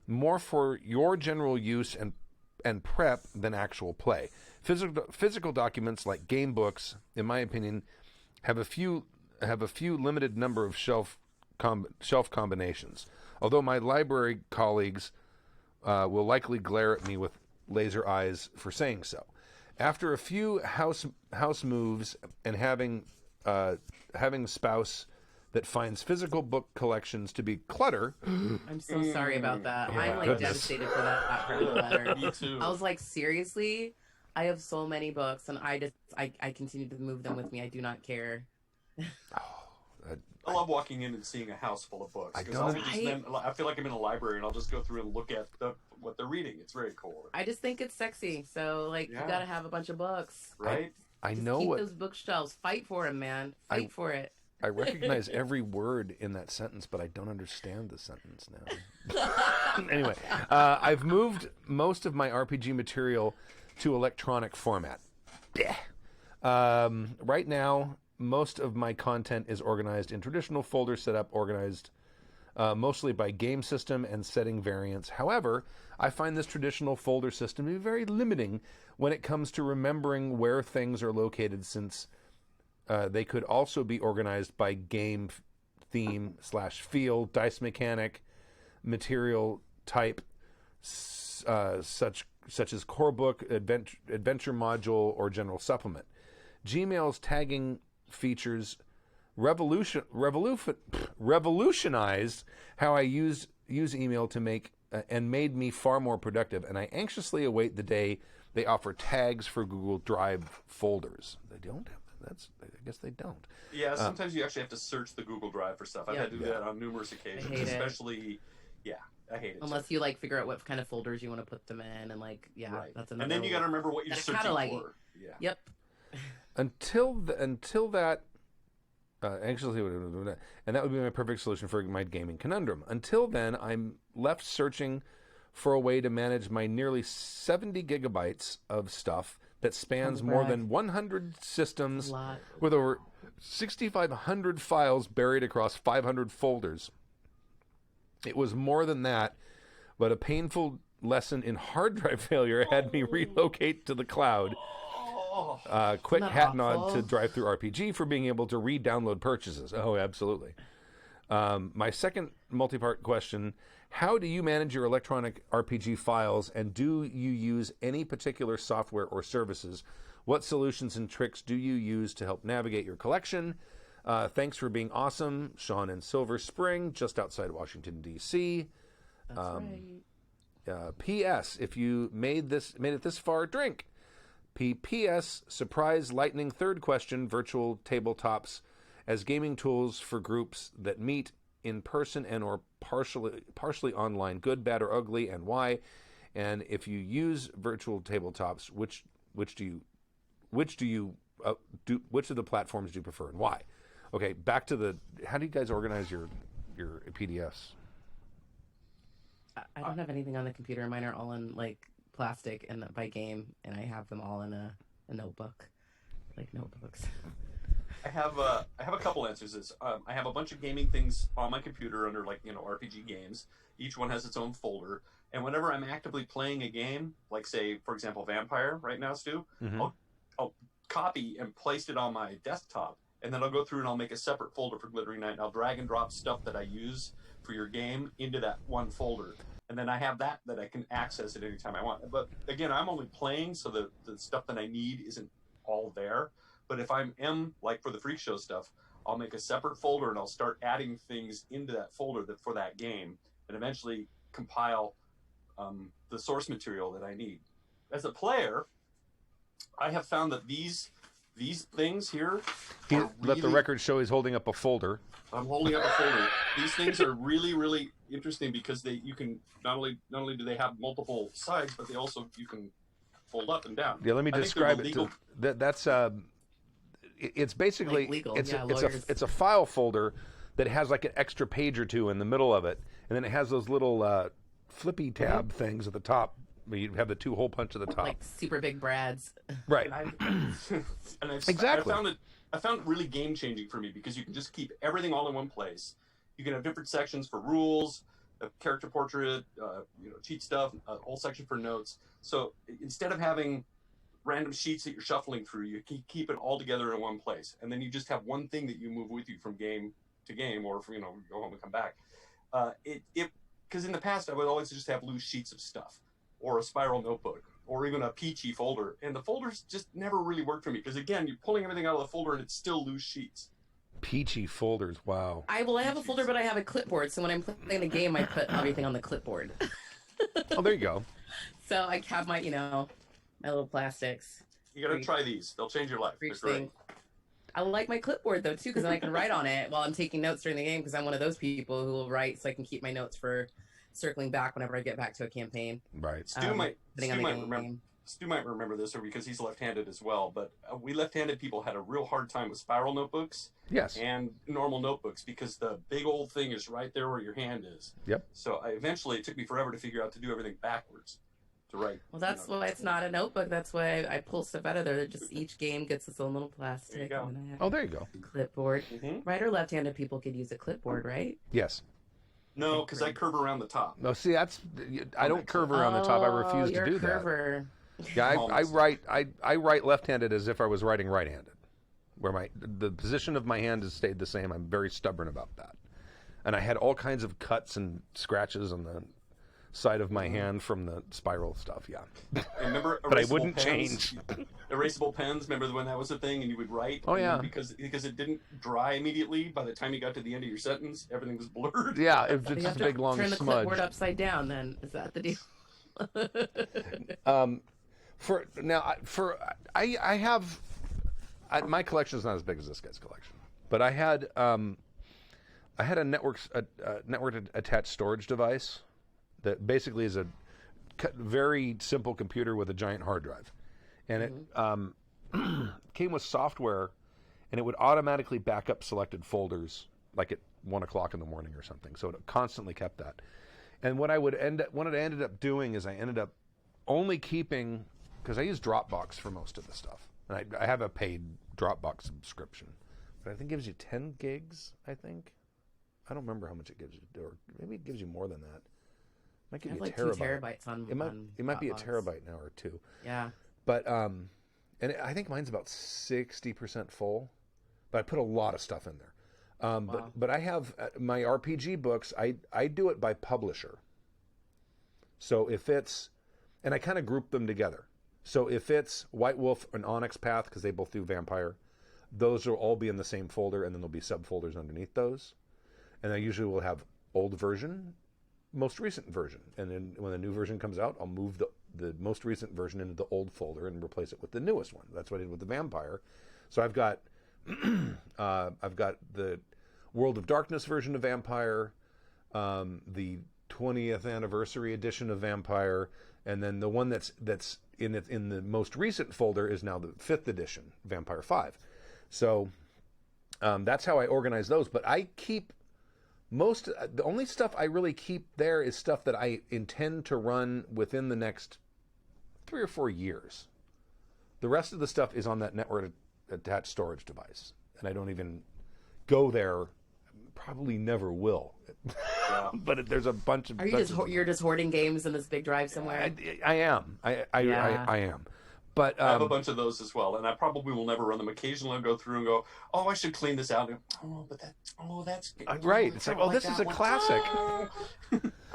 more for your general use and prep than actual play. Physical documents like game books, in my opinion, have a few limited number of shelf combinations. Although my library colleagues will likely glare at me with laser eyes for saying so. After a few house moves and having a spouse that finds physical book collections to be clutter. I'm so sorry about that. Yeah, I'm like goodness. devastated for that part of the letter. Me too. I was like, seriously? I have so many books, and I continue to move them with me. I do not care. I love walking in and seeing a house full of books. I feel like I'm in a library, and I'll just go through and look at what they're reading. It's very cool. I just think it's sexy. So you gotta have a bunch of books, right? I just know keep what those bookshelves. Fight for them, man. Fight for it. I recognize every word in that sentence, but I don't understand the sentence now. Anyway, I've moved most of my RPG material to electronic format. Right now, most of my content is organized in traditional folder setup, organized mostly by game system and setting variants. However, I find this traditional folder system to be very limiting when it comes to remembering where things are located, since they could also be organized by game theme / field, dice mechanic, material type, such as core book, adventure module, or general supplement. Gmail's tagging features revolutionized how I use email to make and made me far more productive. And I anxiously await the day they offer tags for Google Drive folders. They don't have that. I guess they don't. Yeah, sometimes you actually have to search the Google Drive for stuff. I've had to do that on numerous occasions, especially. Yeah, I hate it. Unless you like figure out what kind of folders you want to put them in, and like, that's another. And then you got to remember what you're searching for. Yeah. Yep. Until that. Actually, and that would be my perfect solution for my gaming conundrum. Until then, I'm left searching for a way to manage my nearly 70 gigabytes of stuff that spans more than 100 systems with over 6,500 files buried across 500 folders. It was more than that, but a painful lesson in hard drive failure had me relocate to the cloud. Quick hat nod to Drive-Thru RPG for being able to re-download purchases. Oh, absolutely. My second multi-part question: how do you manage your electronic RPG files, and do you use any particular software or services? What solutions and tricks do you use to help navigate your collection? Thanks for being awesome, Sean in Silver Spring, just outside Washington, D.C. That's right. P.S. If you made it this far, drink. P.S. Surprise lightning third question: virtual tabletops as gaming tools for groups that meet in person and or partially online, good, bad, or ugly, and why? And if you use virtual tabletops, which of the platforms do you prefer and why? Okay, back to how do you guys organize your PDFs? I don't have anything on the computer. Mine are all in like plastic and by game, and I have them all in a notebook, like notebooks. I have a couple answers. I have a bunch of gaming things on my computer under RPG games. Each one has its own folder, and whenever I'm actively playing a game, like say for example Vampire right now, Stu, I'll copy and place it on my desktop, and then I'll go through and I'll make a separate folder for Glittering Night, and I'll drag and drop stuff that I use for your game into that one folder. And then I have that I can access at any time I want. But again, I'm only playing, so the stuff that I need isn't all there. But if I am, like for the Freak Show stuff, I'll make a separate folder and I'll start adding things into that folder for that game, and eventually compile the source material that I need. As a player, I have found that these things here. Let the record show he's holding up a folder. I'm holding up a folder. These things are really, really interesting because you can not only do they have multiple sides, but you can fold up and down. Yeah, let me describe it. That's it's basically like legal. It's a file folder that has like an extra page or two in the middle of it, and then it has those little flippy tab things at the top. You have the two hole punch at the top, like super big Brads. Right. Exactly. I found it really game changing for me because you can just keep everything all in one place. You can have different sections for rules, a character portrait, cheat stuff, a whole section for notes. So instead of having random sheets that you're shuffling through, you can keep it all together in one place, and then you just have one thing that you move with you from game to game, or from go home and come back. Because in the past I would always just have loose sheets of stuff, or a spiral notebook, or even a peachy folder, and the folders just never really worked for me because again, you're pulling everything out of the folder and it's still loose sheets. Peachy folders, wow. I have a folder, but I have a clipboard, so when I'm playing the game, I put everything on the clipboard. Oh, there you go. So I have my my little plastics. You gotta try these; they'll change your life. They're great. I like my clipboard though too, because then I can write on it while I'm taking notes during the game. Because I'm one of those people who will write, so I can keep my notes for circling back whenever I get back to a campaign. Right. Stu might remember this, or because he's left-handed as well. But we left-handed people had a real hard time with spiral notebooks. Yes. And normal notebooks because the big old thing is right there where your hand is. Yep. So eventually, it took me forever to figure out to do everything backwards. write. Well, that's why it's not a notebook. That's why I pull stuff out of there. Just each game gets its own little plastic. There you go. And then I have Oh, there you go. a clipboard. Mhm. Right or left-handed people could use a clipboard, right? Yes. No, because I curve around the top. No, see, I don't curve around the top. I refuse you're to do a curver. that. Yeah, I write left-handed as if I was writing right-handed, where the position of my hand has stayed the same. I'm very stubborn about that, and I had all kinds of cuts and scratches on the side of my hand from the spiral stuff. Yeah, And remember, but I erasable wouldn't pens? change. Erasable pens. Remember when that was a thing, and you would write. Oh, and yeah. Because it didn't dry immediately. By the time you got to the end of your sentence, everything was blurred. Yeah, it's So you just have a to big long turn the smudge. clipboard upside down. Then is that the deal? I have my collection is not as big as this guy's collection, but I had a network attached storage device that basically is a very simple computer with a giant hard drive, and it came with software, and it would automatically back up selected folders like at 1 o'clock in the morning or something. So it constantly kept that. And what I ended up doing is I ended up only keeping, because I use Dropbox for most of the stuff, and I have a paid Dropbox subscription, but I think it gives you 10 gigs. I think I don't remember how much it gives you, or maybe it gives you more than that. It might give I you have a like terabyte. 2 terabytes on. It might be a Dropbox. terabyte now or 2. Yeah. But and I think mine's about 60% full, but I put a lot of stuff in there. Wow. But I have my RPG books. I do it by publisher. So if it's, and I kind of group them together. So if it's White Wolf and Onyx Path, because they both do vampire, those will all be in the same folder, and then there'll be subfolders underneath those. And I usually will have old version, most recent version, and then when the new version comes out, I'll move the most recent version into the old folder and replace it with the newest one. That's what I did with the vampire. So I've got the World of Darkness version of Vampire, the 20th anniversary edition of Vampire, and then the one that's in the most recent folder is now the 5th edition, Vampire 5. So that's how I organize those. But I keep the only stuff I really keep there is stuff that I intend to run within the next 3 or 4 years. The rest of the stuff is on that network attached storage device, and I don't even go there. Probably never will. Yeah. But there's a bunch of. Are you you're just hoarding games in this big drive somewhere? I am. I am. But I have a bunch of those as well, and I probably will never run them. Occasionally, I'll go through and go, "Oh, I should clean this out." And, that's right. It's like, this is a classic.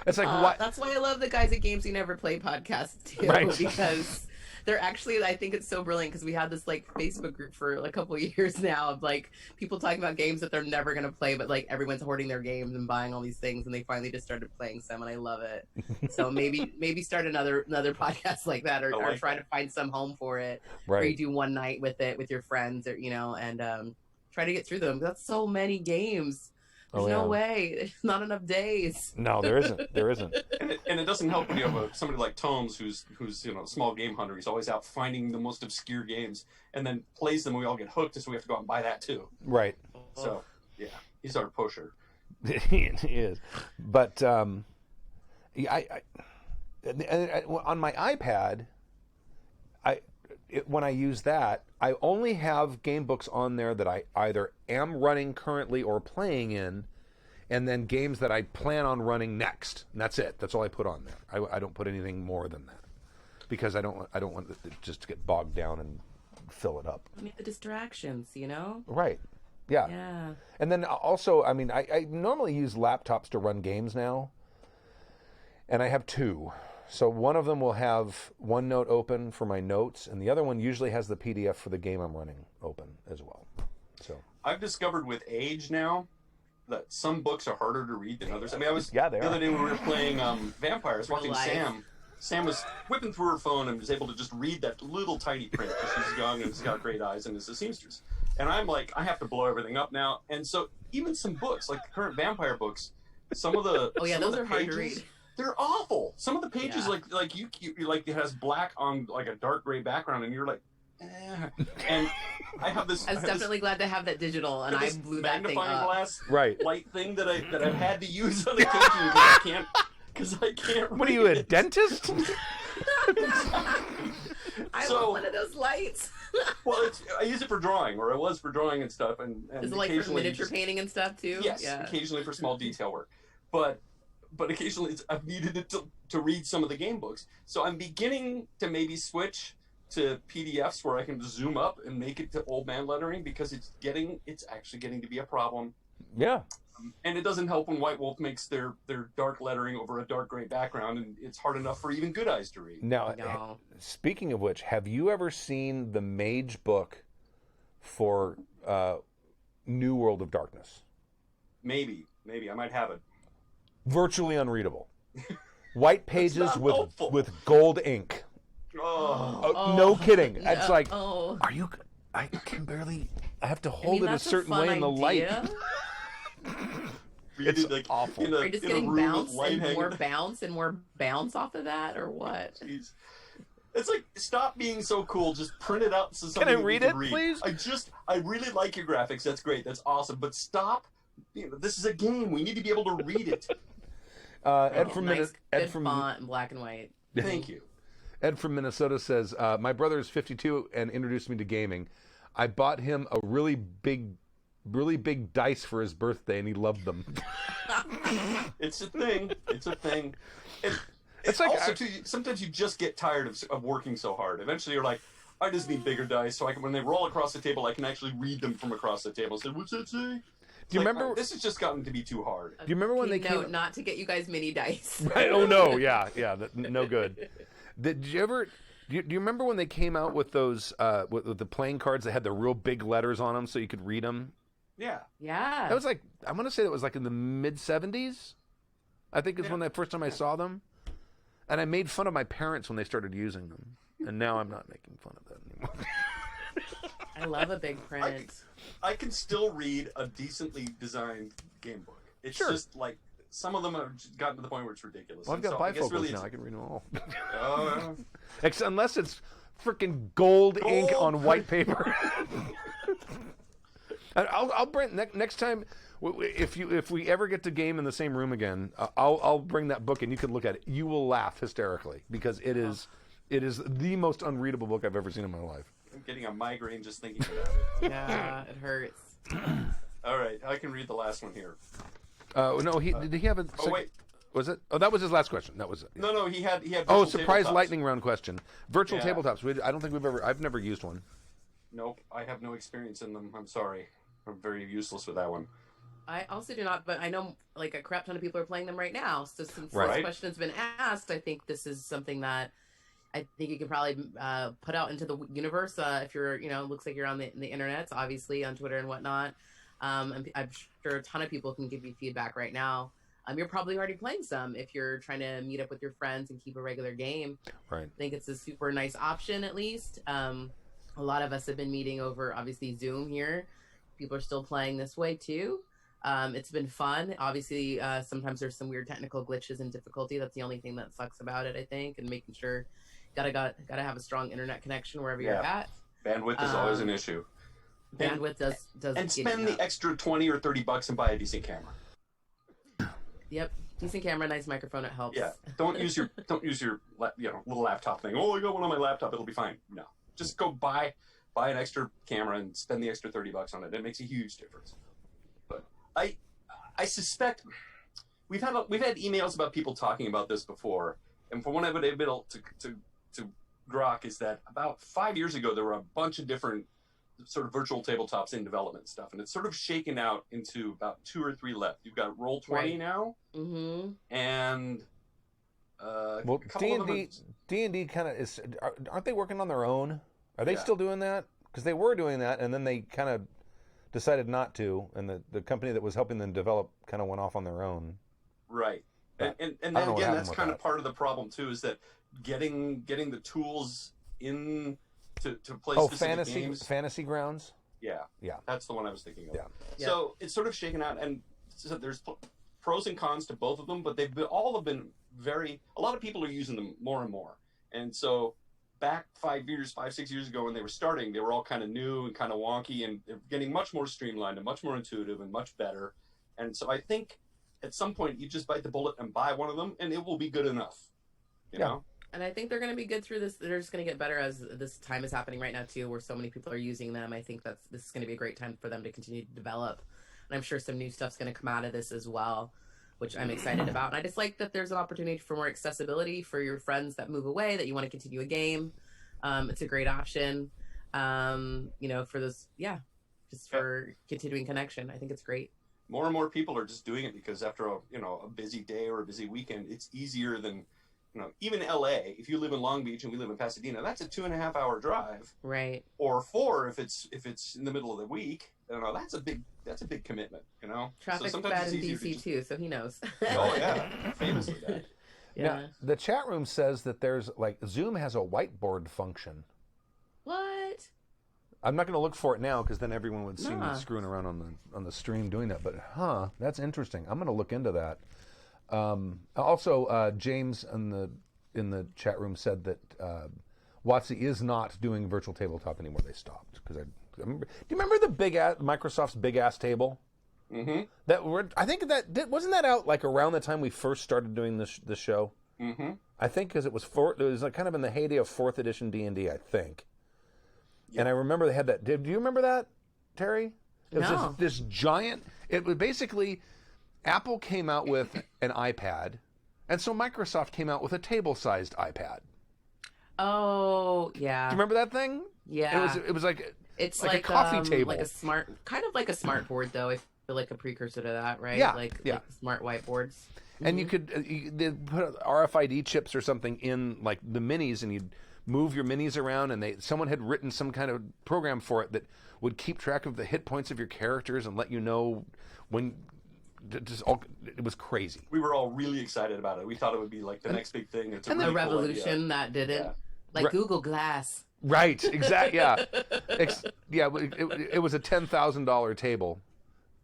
It's like what? That's why I love the Guys at Games You Never Play podcast too, Right. because they're actually, I think it's so brilliant because we had this like Facebook group for a couple of years now of like people talking about games that they're never gonna play, but like everyone's hoarding their games and buying all these things, and they finally just started playing some, and I love it. So maybe start another podcast like that, or try to find some home for it, where you do one night with it with your friends, or and try to get through them. That's so many games. There's no way. There's not enough days. No, there isn't. There isn't. And it doesn't help when you have somebody like Tomes who's a small game hunter. He's always out finding the most obscure games and then plays them. And we all get hooked, so we have to go out and buy that too. Right. So yeah, he's our pusher. He is. But on my iPad, when I use that, I only have game books on there that I either am running currently or playing in, and then games that I plan on running next. And that's it. That's all I put on there. I don't put anything more than that, because I don't want it just to get bogged down and fill it up. I mean, the distractions, Right. Yeah. Yeah. And then also, I mean, I normally use laptops to run games now, and I have 2. So one of them will have OneNote open for my notes, and the other one usually has the PDF for the game I'm running open as well. So I've discovered with age now that some books are harder to read than others. I mean, the they other are. day when we were playing Vampire, I was watching Life. Sam. Sam was whipping through her phone and was able to just read that little tiny print because she's young and has got great eyes and is a seamstress. And I'm like, I have to blow everything up now. And so even some books, like the current Vampire books, some of the those are hard to read. They're awful. Some of the pages, like you like it has black on like a dark gray background, and you're like, eh. And I have this. I was definitely glad to have that digital, and I blew that thing magnifying up. glass Right. light thing that I've had to use on occasion because I can't. What are you, a dentist? I So- want one of those lights. Well, I use it for drawing, or it was for drawing and stuff, and Is it like for occasionally miniature painting and stuff too? Yes, Yeah. occasionally for small detail work, but occasionally I've needed it to read some of the game books. So I'm beginning to maybe switch to PDFs where I can zoom up and make it to old man lettering, because it's actually getting to be a problem. Yeah. And it doesn't help when White Wolf makes their dark lettering over a dark gray background, and it's hard enough for even good eyes to read. Now, No. speaking of which, have you ever seen the Mage book for New World of Darkness? Maybe I might have it. Virtually unreadable. White pages not helpful. with gold ink. Oh, No kidding. No. It's like, Oh. are you? I can barely. I have to I hold mean, it a that's certain fun way in the light. idea. It's like awful. in a, Are you just in a getting room with bounce light and hanging. more bounce and more bounce off of that, or what? Jeez. It's like, stop being so cool. Just print it out so Can somebody I read it, read. please? I really like your graphics. That's great. That's awesome. But stop. This is a game. We need to be able to read it. Ed from Nice, Ed good from font in black and white. Thank you. Ed from Minnesota says, my brother is 52 and introduced me to gaming. I bought him a really big dice for his birthday, and he loved them. It's a thing. It's a thing. It's like also, too, sometimes you just get tired of working so hard. Eventually, you're like, I just need bigger dice, so when they roll across the table, I can actually read them from across the table. So, what's that say? Do you remember? This has just gotten to be too hard. Do you remember when they Note came? not to get you guys mini dice. Right? Oh no, yeah, no good. Did you ever? Do you remember when they came out with those with the playing cards that had the real big letters on them so you could read them? Yeah. Yeah. That was like, I want to say that was like in the mid '70s. I think is when the first time I saw them, and I made fun of my parents when they started using them, and now I'm not making fun of them anymore. I love a big print. I can still read a decently designed game book. It's Sure. just like some of them have gotten to the point where it's ridiculous. Well, I've And got so I guess bifocals really now. it's- I can read them all. Oh, Unless it's freaking gold ink Gold. on white paper. And I'll bring next time if we ever get to game in the same room again. I'll bring that book and you can look at it. You will laugh hysterically because it is the most unreadable book I've ever seen in my life. I'm getting a migraine just thinking about it. Yeah, it hurts. All right, I can read the last one here. No, did he have a? Oh wait, Was it? Oh, that was his last question. That was it. Yeah. no, he had. Oh, virtual surprise tabletops. lightning round question. Virtual Yeah. tabletops. I don't think I've never used one. Nope, I have no experience in them. I'm sorry. I'm very useless with that one. I also do not, but I know like a crap ton of people are playing them right now. So since Right. this question has been asked, I think this is something that I think you can probably put out into the universe if you're, looks like you're on the internet, obviously on Twitter and whatnot. I'm sure a ton of people can give you feedback right now. You're probably already playing some if you're trying to meet up with your friends and keep a regular game. Right. I think it's a super nice option, at least. A lot of us have been meeting over, obviously, Zoom here. People are still playing this way, too. It's been fun. Obviously, sometimes there's some weird technical glitches and difficulty. That's the only thing that sucks about it, I think, and making sure gotta have a strong internet connection wherever you're at. Bandwidth is always an issue. Bandwidth does And get spend eaten the up. extra $20 or $30 and buy a decent camera. Yep, decent camera, nice microphone. It helps. Yeah, don't use your little laptop thing. Oh, I got one on my laptop. It'll be fine. No, just go buy an extra camera and spend the extra $30 on it. It makes a huge difference. But I suspect we've had emails about people talking about this before, and from what I've been able to grok is that about 5 years ago there were a bunch of different sort of virtual tabletops in development stuff, and it's sort of shaken out into about 2 or 3 left. You've got Roll20 Right. now, Mm-hmm. and Well, a couple of them D&D kind of is. Aren't they working on their own? Are they Yeah. still doing that? Because they were doing that, and then they kind of decided not to, and the company that was helping them develop kind of went off on their own. right. But And I don't then know what again, happened that's with kind that. of part of the problem too, is that getting the tools in to play Oh, specific games. fantasy grounds. Yeah, Yeah. that's the one I was thinking of. Yeah. Yeah. So it's sort of shaken out, and so there's pros and cons to both of them, but all have been a lot of people are using them more and more. And so back 6 years ago when they were starting, they were all kind of new and kind of wonky, and they're getting much more streamlined and much more intuitive and much better. And so I think at some point you just bite the bullet and buy one of them, and it will be good enough. You know? And I think they're going to be good through this. They're just going to get better as this time is happening right now too, where so many people are using them. I think this is going to be a great time for them to continue to develop. And I'm sure some new stuff's going to come out of this as well, which I'm excited about. And I just like that there's an opportunity for more accessibility for your friends that move away, that you want to continue a game. It's a great option, for this, just for continuing connection. I think it's great. More and more people are just doing it because after a busy day or a busy weekend, it's easier than, even LA, if you live in Long Beach and we live in Pasadena, that's a 2.5 hour drive. Right. Or 4 if it's in the middle of the week. That's a big commitment, Traffic's bad in DC too, so he knows. Oh yeah, famously bad. Yeah. Now, the chat room says that there's Zoom has a whiteboard function. What? I'm not going to look for it now because then everyone would see me screwing around on the stream doing that. But that's interesting. I'm going to look into that. Also, James in the chat room said that WotC is not doing virtual tabletop anymore. They stopped because I remember. Do you remember Microsoft's big ass table? Mm-hmm. I think wasn't that out like around the time we first started doing this show. Mm-hmm. I think because it was kind of in the heyday of 4th edition D&D. I think. Yep. And I remember they had that. Do you remember that, Terry? It was this giant. It was basically Apple came out with an iPad, and so Microsoft came out with a table-sized iPad. Oh yeah. Do you remember that thing? Yeah. It was like it's like a coffee table, like a kind of like a smart board though. I feel like a precursor to that, right? Yeah. Like smart whiteboards. And you could they'd put RFID chips or something in like the minis, and you'd move your minis around, and someone had written some kind of program for it that would keep track of the hit points of your characters and let you know when. It was crazy. We were all really excited about it. We thought it would be like the next big thing. It's a really revolution cool that didn't, like Google Glass. Right. Exactly. Yeah. It was a $10,000 table.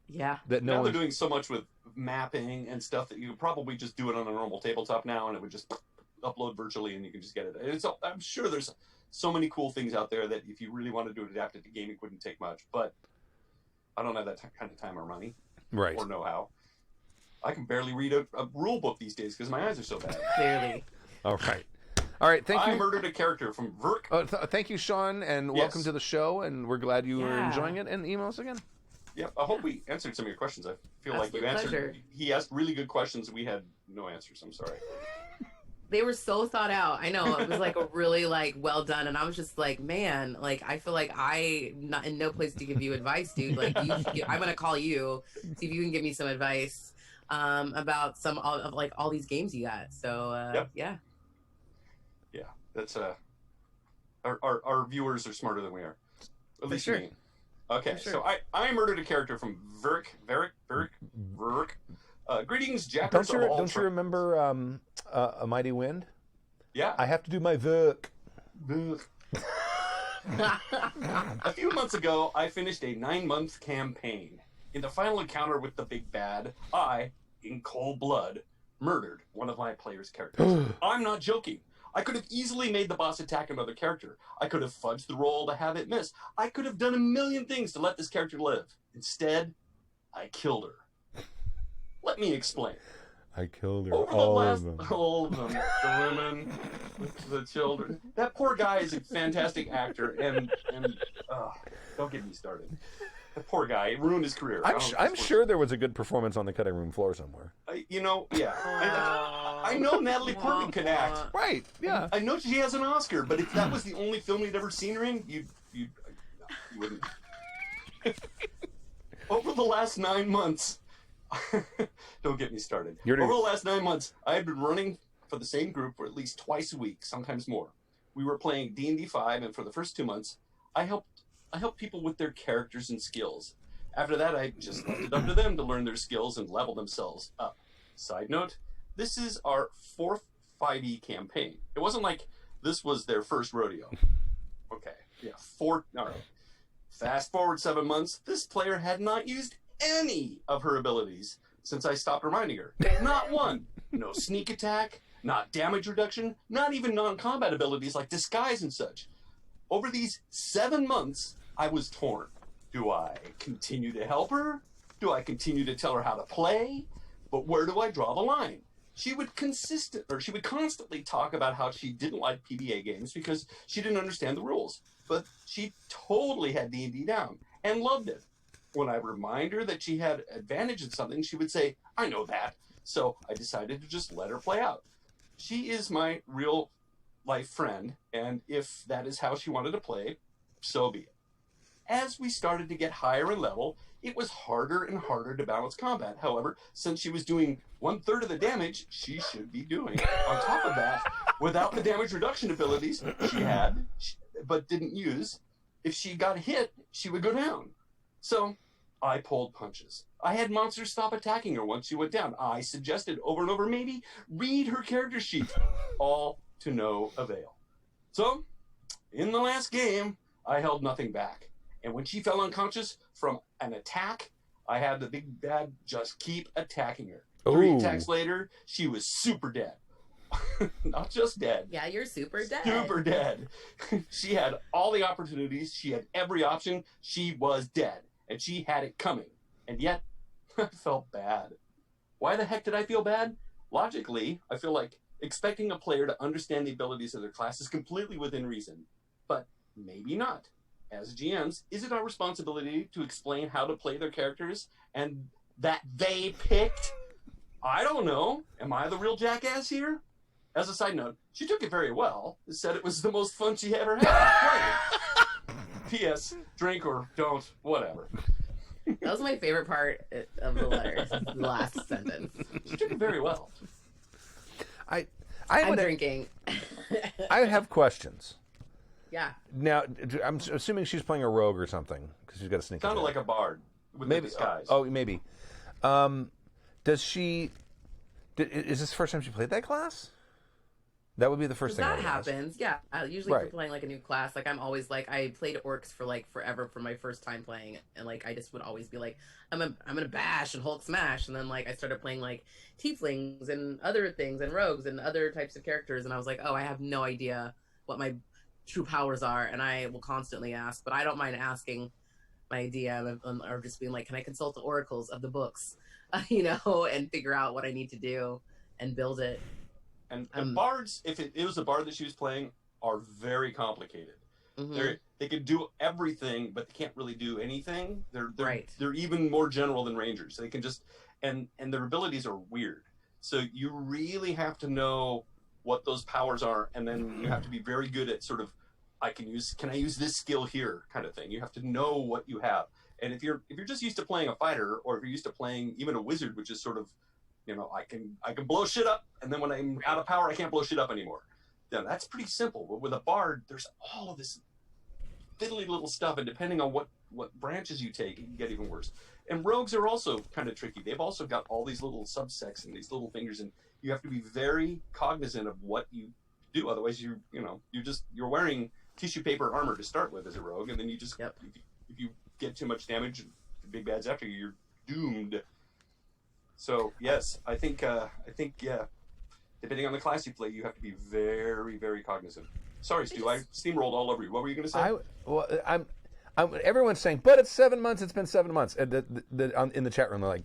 Yeah. That now they're doing so much with mapping and stuff that you could probably just do it on a normal tabletop now, and it would just upload virtually, and you can just get it. I'm sure there's so many cool things out there that if you really wanted to adapt it to gaming, it wouldn't take much. But I don't have that kind of time or money. Right. Or know-how. I can barely read a rule book these days because my eyes are so bad. Clearly. All right. Thank you. I murdered a character from Verk. Thank you, Sean, and welcome to the show. And we're glad you were enjoying it. And email us again. Yep. I hope we answered some of your questions. I feel like you answered. Pleasure. He asked really good questions. We had no answers. I'm sorry. They were so thought out. I know it was like a really well done, and I was just like, man, I feel like I'm not in no place to give you advice, dude. Like I'm gonna call you, see if you can give me some advice about some of all these games you got. So yeah. That's our viewers are smarter than we are. At least me. Okay, sure. So I murdered a character from Verk. Greetings, Jackers. Don't you remember A Mighty Wind? Yeah. I have to do my work. A few months ago, I finished a 9-month campaign. In the final encounter with the big bad, I, in cold blood, murdered one of my player's characters. I'm not joking. I could have easily made the boss attack another character. I could have fudged the roll to have it miss. I could have done a million things to let this character live. Instead, I killed her. Let me explain. I killed her. All of them. The women, the children. That poor guy is a fantastic actor, and don't get me started. The poor guy, it ruined his career. I'm sure there was a good performance on the cutting room floor somewhere. I know Natalie Portman can act. Right, yeah. I know she has an Oscar, but if that was the only film you'd ever seen her in, you wouldn't. Over the last 9 months, don't get me started. Over the last 9 months, I had been running for the same group for at least twice a week, sometimes more. We were playing D&D 5, and for the first 2 months, I helped people with their characters and skills. After that, I just left it up to them to learn their skills and level themselves up. Side note, this is our 4th 5e campaign. It wasn't like this was their first rodeo. Okay, yeah, all right. Fast forward 7 months, this player had not used any of her abilities since I stopped reminding her. Not one. No sneak attack, not damage reduction, not even non-combat abilities like disguise and such. Over these 7 months, I was torn. Do I continue to help her? Do I continue to tell her how to play? But where do I draw the line? she would constantly talk about how she didn't like PBA games because she didn't understand the rules. But she totally had D&D down and loved it. When I remind her that she had advantage in something, she would say, I know that. So I decided to just let her play out. She is my real life friend, and if that is how she wanted to play, so be it. As we started to get higher in level, it was harder and harder to balance combat. However, since she was doing 1/3 of the damage she should be doing, on top of that, without the damage reduction abilities she had, but didn't use, if she got hit, she would go down. So I pulled punches. I had monsters stop attacking her once she went down. I suggested over and over, maybe read her character sheet. All to no avail. So, in the last game, I held nothing back. And when she fell unconscious from an attack, I had the big bad just keep attacking her. 3 attacks later, she was super dead. Not just dead. Yeah, you're super dead. Super dead. She had all the opportunities. She had every option. She was dead. And she had it coming. And yet, I felt bad. Why the heck did I feel bad? Logically, I feel like expecting a player to understand the abilities of their class is completely within reason. But maybe not. As GMs, is it our responsibility to explain how to play their characters and that they picked? I don't know. Am I the real jackass here? As a side note, she took it very well. Said it was the most fun she ever had playing. P.S. Drink or don't, whatever. That was my favorite part of the letter, the last sentence. She took it very well. I'm drinking. I have questions. Yeah. Now, I'm assuming she's playing a rogue or something because she's got a sneak. Sounded like a bard with maybe the disguise. Oh, maybe. Does she? Is this the first time she played that class? That would be the first thing. That happens. Yeah. Usually Right. for playing like a new class, like I'm always like I played orcs for like forever for my first time playing, and like I just would always be like I'm gonna bash and Hulk smash, and then like I started playing like tieflings and other things and rogues and other types of characters, and I was like, oh, I have no idea what my true powers are, and I will constantly ask, but I don't mind asking my DM or just being like, can I consult the oracles of the books, and figure out what I need to do and build it. And bards, if it was a bard that she was playing, are very complicated. Mm-hmm. They can do everything, but they can't really do anything. They're Right. They're even more general than rangers. They can just and their abilities are weird. So you really have to know what those powers are, and then you have to be very good at sort of can I use this skill here kind of thing. You have to know what you have. And if you're just used to playing a fighter, or if you're used to playing even a wizard, which is sort of, I can blow shit up, and then when I'm out of power, I can't blow shit up anymore. Yeah, that's pretty simple. But with a bard, there's all of this fiddly little stuff, and depending on what branches you take, it can get even worse. And rogues are also kind of tricky. They've also got all these little subsects and these little fingers, and you have to be very cognizant of what you do. Otherwise, you're wearing tissue paper armor to start with as a rogue, and then you just if you get too much damage, the big bad's after you, you're doomed. So yes, I think depending on the class you play, you have to be very, very cognizant. Sorry, Stu, I steamrolled all over you. What were you going to say? Everyone's saying, but it's 7 months. It's been 7 months. And in the chat room, they're like,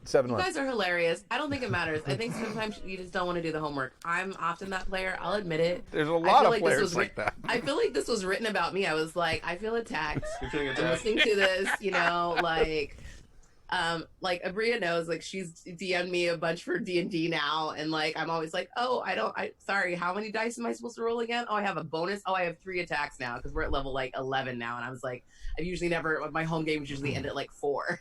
7 months. You guys are hilarious. I don't think it matters. I think sometimes you just don't want to do the homework. I'm often that player. I'll admit it. There's a lot of players like that. I feel like this was written about me. I was like, I feel attacked. You're feeling I'm attacked. listening to this, like Abria knows, like she's DM'd me a bunch for D&D now, and like I'm always like, sorry, how many dice am I supposed to roll again? Oh, I have a bonus. Oh, I have 3 attacks now because we're at level like 11 now, and I was like, I've usually never, my home games usually end at like 4,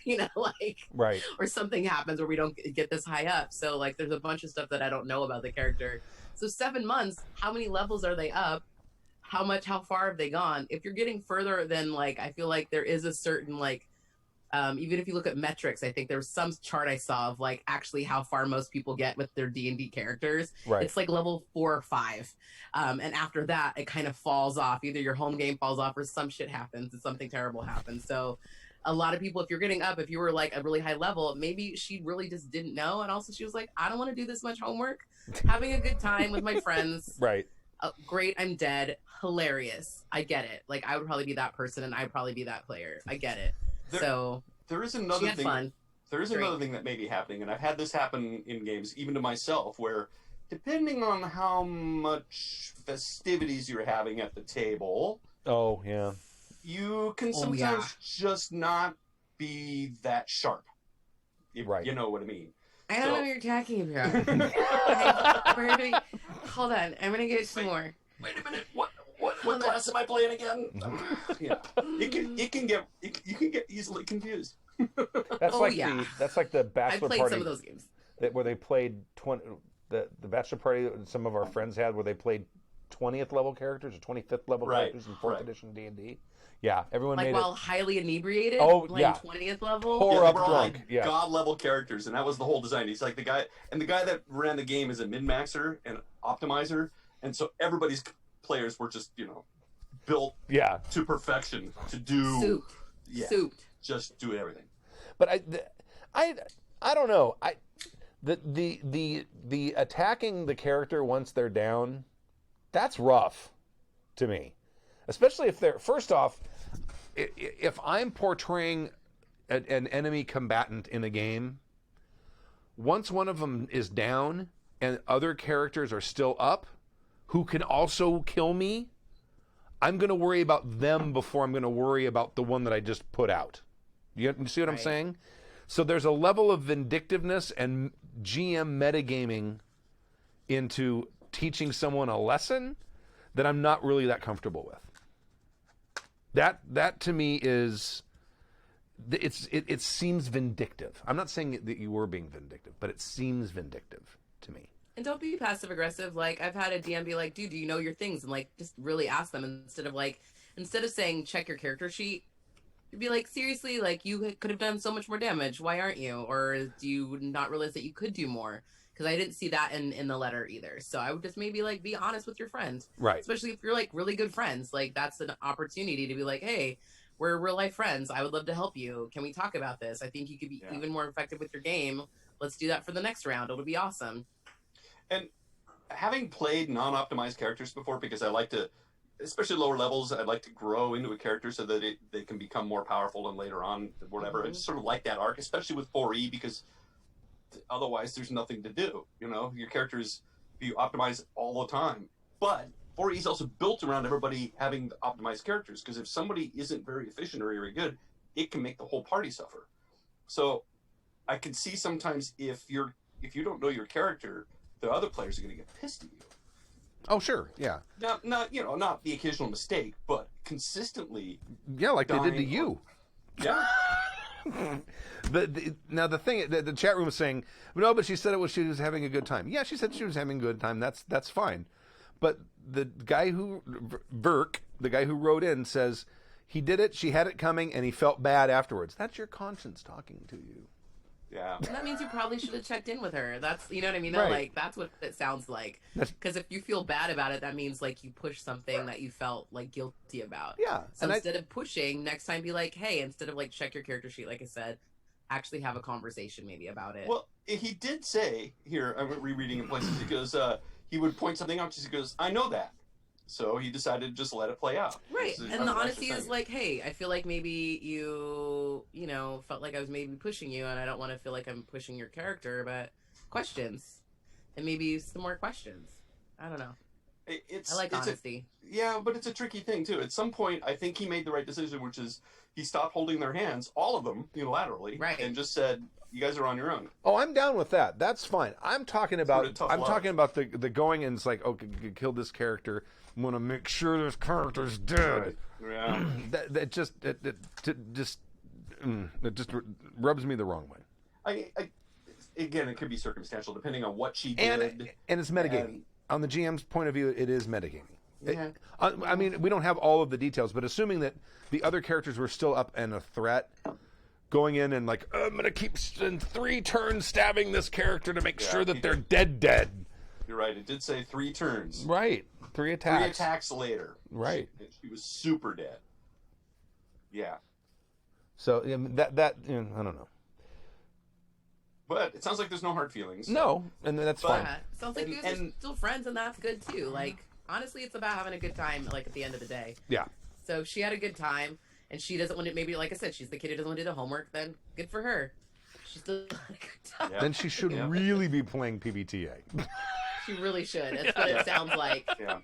Right. or something happens where we don't get this high up. So like there's a bunch of stuff that I don't know about the character. So 7 months, how many levels are they up? How far have they gone? If you're getting further than like, I feel like there is a certain like, even if you look at metrics, I think there was some chart I saw of like actually how far most people get with their D&D characters. Right. It's like level 4 or 5. And after that, it kind of falls off. Either your home game falls off or some shit happens and something terrible happens. So a lot of people, if you're getting up, if you were like a really high level, maybe she really just didn't know. And also she was like, I don't want to do this much homework. Having a good time with my friends. Right. Great, I'm dead. Hilarious. I get it. Like I would probably be that person, and I'd probably be that player. I get it. There is she another had thing. fun. There's another thing that may be happening, and I've had this happen in games, even to myself, where depending on how much festivities you're having at the table, Oh, yeah. you can sometimes just not be that sharp. Right. You know what I mean? I don't know what you're talking about. Hold on, I'm gonna get some more. Wait a minute. What class am I playing again? Yeah. You can get easily confused. That's that's like the I bachelor played party some of those games. where they played the bachelor party that some of our friends had where they played 20th level characters or 25th level characters in 4th edition D&D. Yeah, everyone Like made while it. highly inebriated, yeah. 20th level. Pour Yeah, up they were all drunk. like Yeah. God level characters, and that was the whole design. He's like the guy that ran the game is a min-maxer and optimizer, and so everybody's players were just built to perfection to do Souped. just do everything. But I don't know. The attacking the character once they're down, that's rough to me. Especially if they're, first off, if I'm portraying an enemy combatant in a game, once one of them is down and other characters are still up who can also kill me, I'm going to worry about them before I'm going to worry about the one that I just put out. You see what I'm saying? So there's a level of vindictiveness and GM metagaming into teaching someone a lesson that I'm not really that comfortable with. That to me is, it seems vindictive. I'm not saying that you were being vindictive, but it seems vindictive to me. And don't be passive aggressive. Like, I've had a DM be like, dude, do you know your things? And like, just really ask them instead of saying check your character sheet. You'd be like, seriously, like you could have done so much more damage. Why aren't you? Or do you not realize that you could do more? Because I didn't see that in the letter either. So I would just maybe like be honest with your friends. Right. Especially if you're like really good friends. Like that's an opportunity to be like, hey, we're real life friends. I would love to help you. Can we talk about this? I think you could be even more effective with your game. Let's do that for the next round. It'll be awesome. And having played non-optimized characters before, because I like to, especially lower levels, I'd like to grow into a character so that they can become more powerful and later on, whatever. I just sort of like that arc, especially with 4E, because otherwise there's nothing to do. Your characters, you optimize all the time. But 4E is also built around everybody having optimized characters, because if somebody isn't very efficient or very good, it can make the whole party suffer. So I can see sometimes if you don't know your character, the other players are going to get pissed at you. Oh, sure, yeah. Not the occasional mistake, but consistently. Yeah, like they did to you. Yeah. Now the thing, the chat room was saying, no, but she said she was having a good time. Yeah, she said she was having a good time. That's fine. But the guy who wrote in says he did it, she had it coming, and he felt bad afterwards. That's your conscience talking to you. Yeah. That means you probably should have checked in with her. That's, you know what I mean? Right. Like, that's what it sounds like. Because if you feel bad about it, that means, like, you pushed something that you felt, like, guilty about. Yeah. So instead of pushing, next time be like, hey, instead of, like, check your character sheet, like I said, actually have a conversation maybe about it. Well, he did say, here, I'm rereading in places, he goes, he would point something out, he goes, I know that. So he decided to just let it play out. Right. And the honesty is like, hey, I feel like maybe you felt like I was maybe pushing you, and I don't want to feel like I'm pushing your character, but questions. And maybe some more questions. I don't know. I like honesty. Yeah, but it's a tricky thing, too. At some point, I think he made the right decision, which is he stopped holding their hands, all of them, unilaterally, and just said, you guys are on your own. Oh, I'm down with that. That's fine. I'm talking about the going and it's like, okay, kill this character. I'm going to make sure this character's dead. Right. Yeah. that just rubs me the wrong way. Again, it could be circumstantial depending on what she did. And it's metagaming. On the GM's point of view, it is metagaming. Yeah. I mean, we don't have all of the details, but assuming that the other characters were still up and a threat, going in and like, I'm going to keep in 3 turns stabbing this character to make sure that they're dead. You're right. It did say 3 turns. Right. 3 attacks. 3 attacks later. Right. She was super dead. Yeah. So I don't know. But it sounds like there's no hard feelings. So. No, and that's fine. Yeah. Sounds like you guys are still friends, and that's good too. Like, honestly, it's about having a good time, like, at the end of the day. Yeah. So if she had a good time, and she doesn't want to, maybe, like I said, she's the kid who doesn't want to do the homework, then good for her. She's still having a good time. Yeah. Then she should Yeah. really be playing PBTA. She really should. That's what it sounds like. Yeah.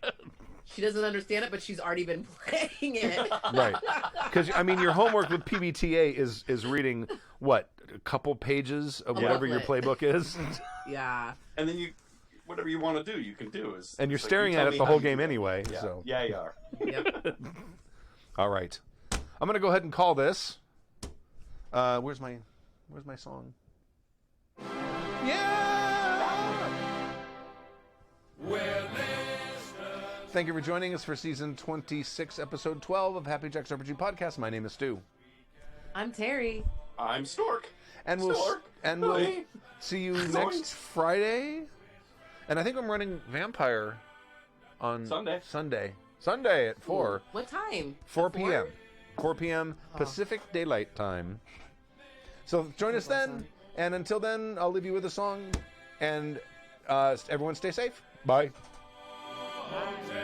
She doesn't understand it, but she's already been playing it. Right. Because, I mean, your homework with PBTA is reading, what, a couple pages of whatever your booklet. playbook is? Yeah. And then whatever you want to do, you can do. And you're it's like, staring you at tell it me the how whole you game do it. anyway. Yeah. So. Yeah, you are. Yep. All right. I'm going to go ahead and call this. Where's my song? Yeah! Thank you for joining us for season 26, episode 12 of Happy Jack's RPG Podcast. My name is Stu. I'm Terry. I'm Stork. And we'll Stork. we'll see you next Friday. And I think I'm running Vampire on Sunday at 4. What time? 4 At p.m. 4 p.m. Pacific Daylight Time. So join us then. And until then, I'll leave you with a song. And everyone stay safe. Bye. Mountain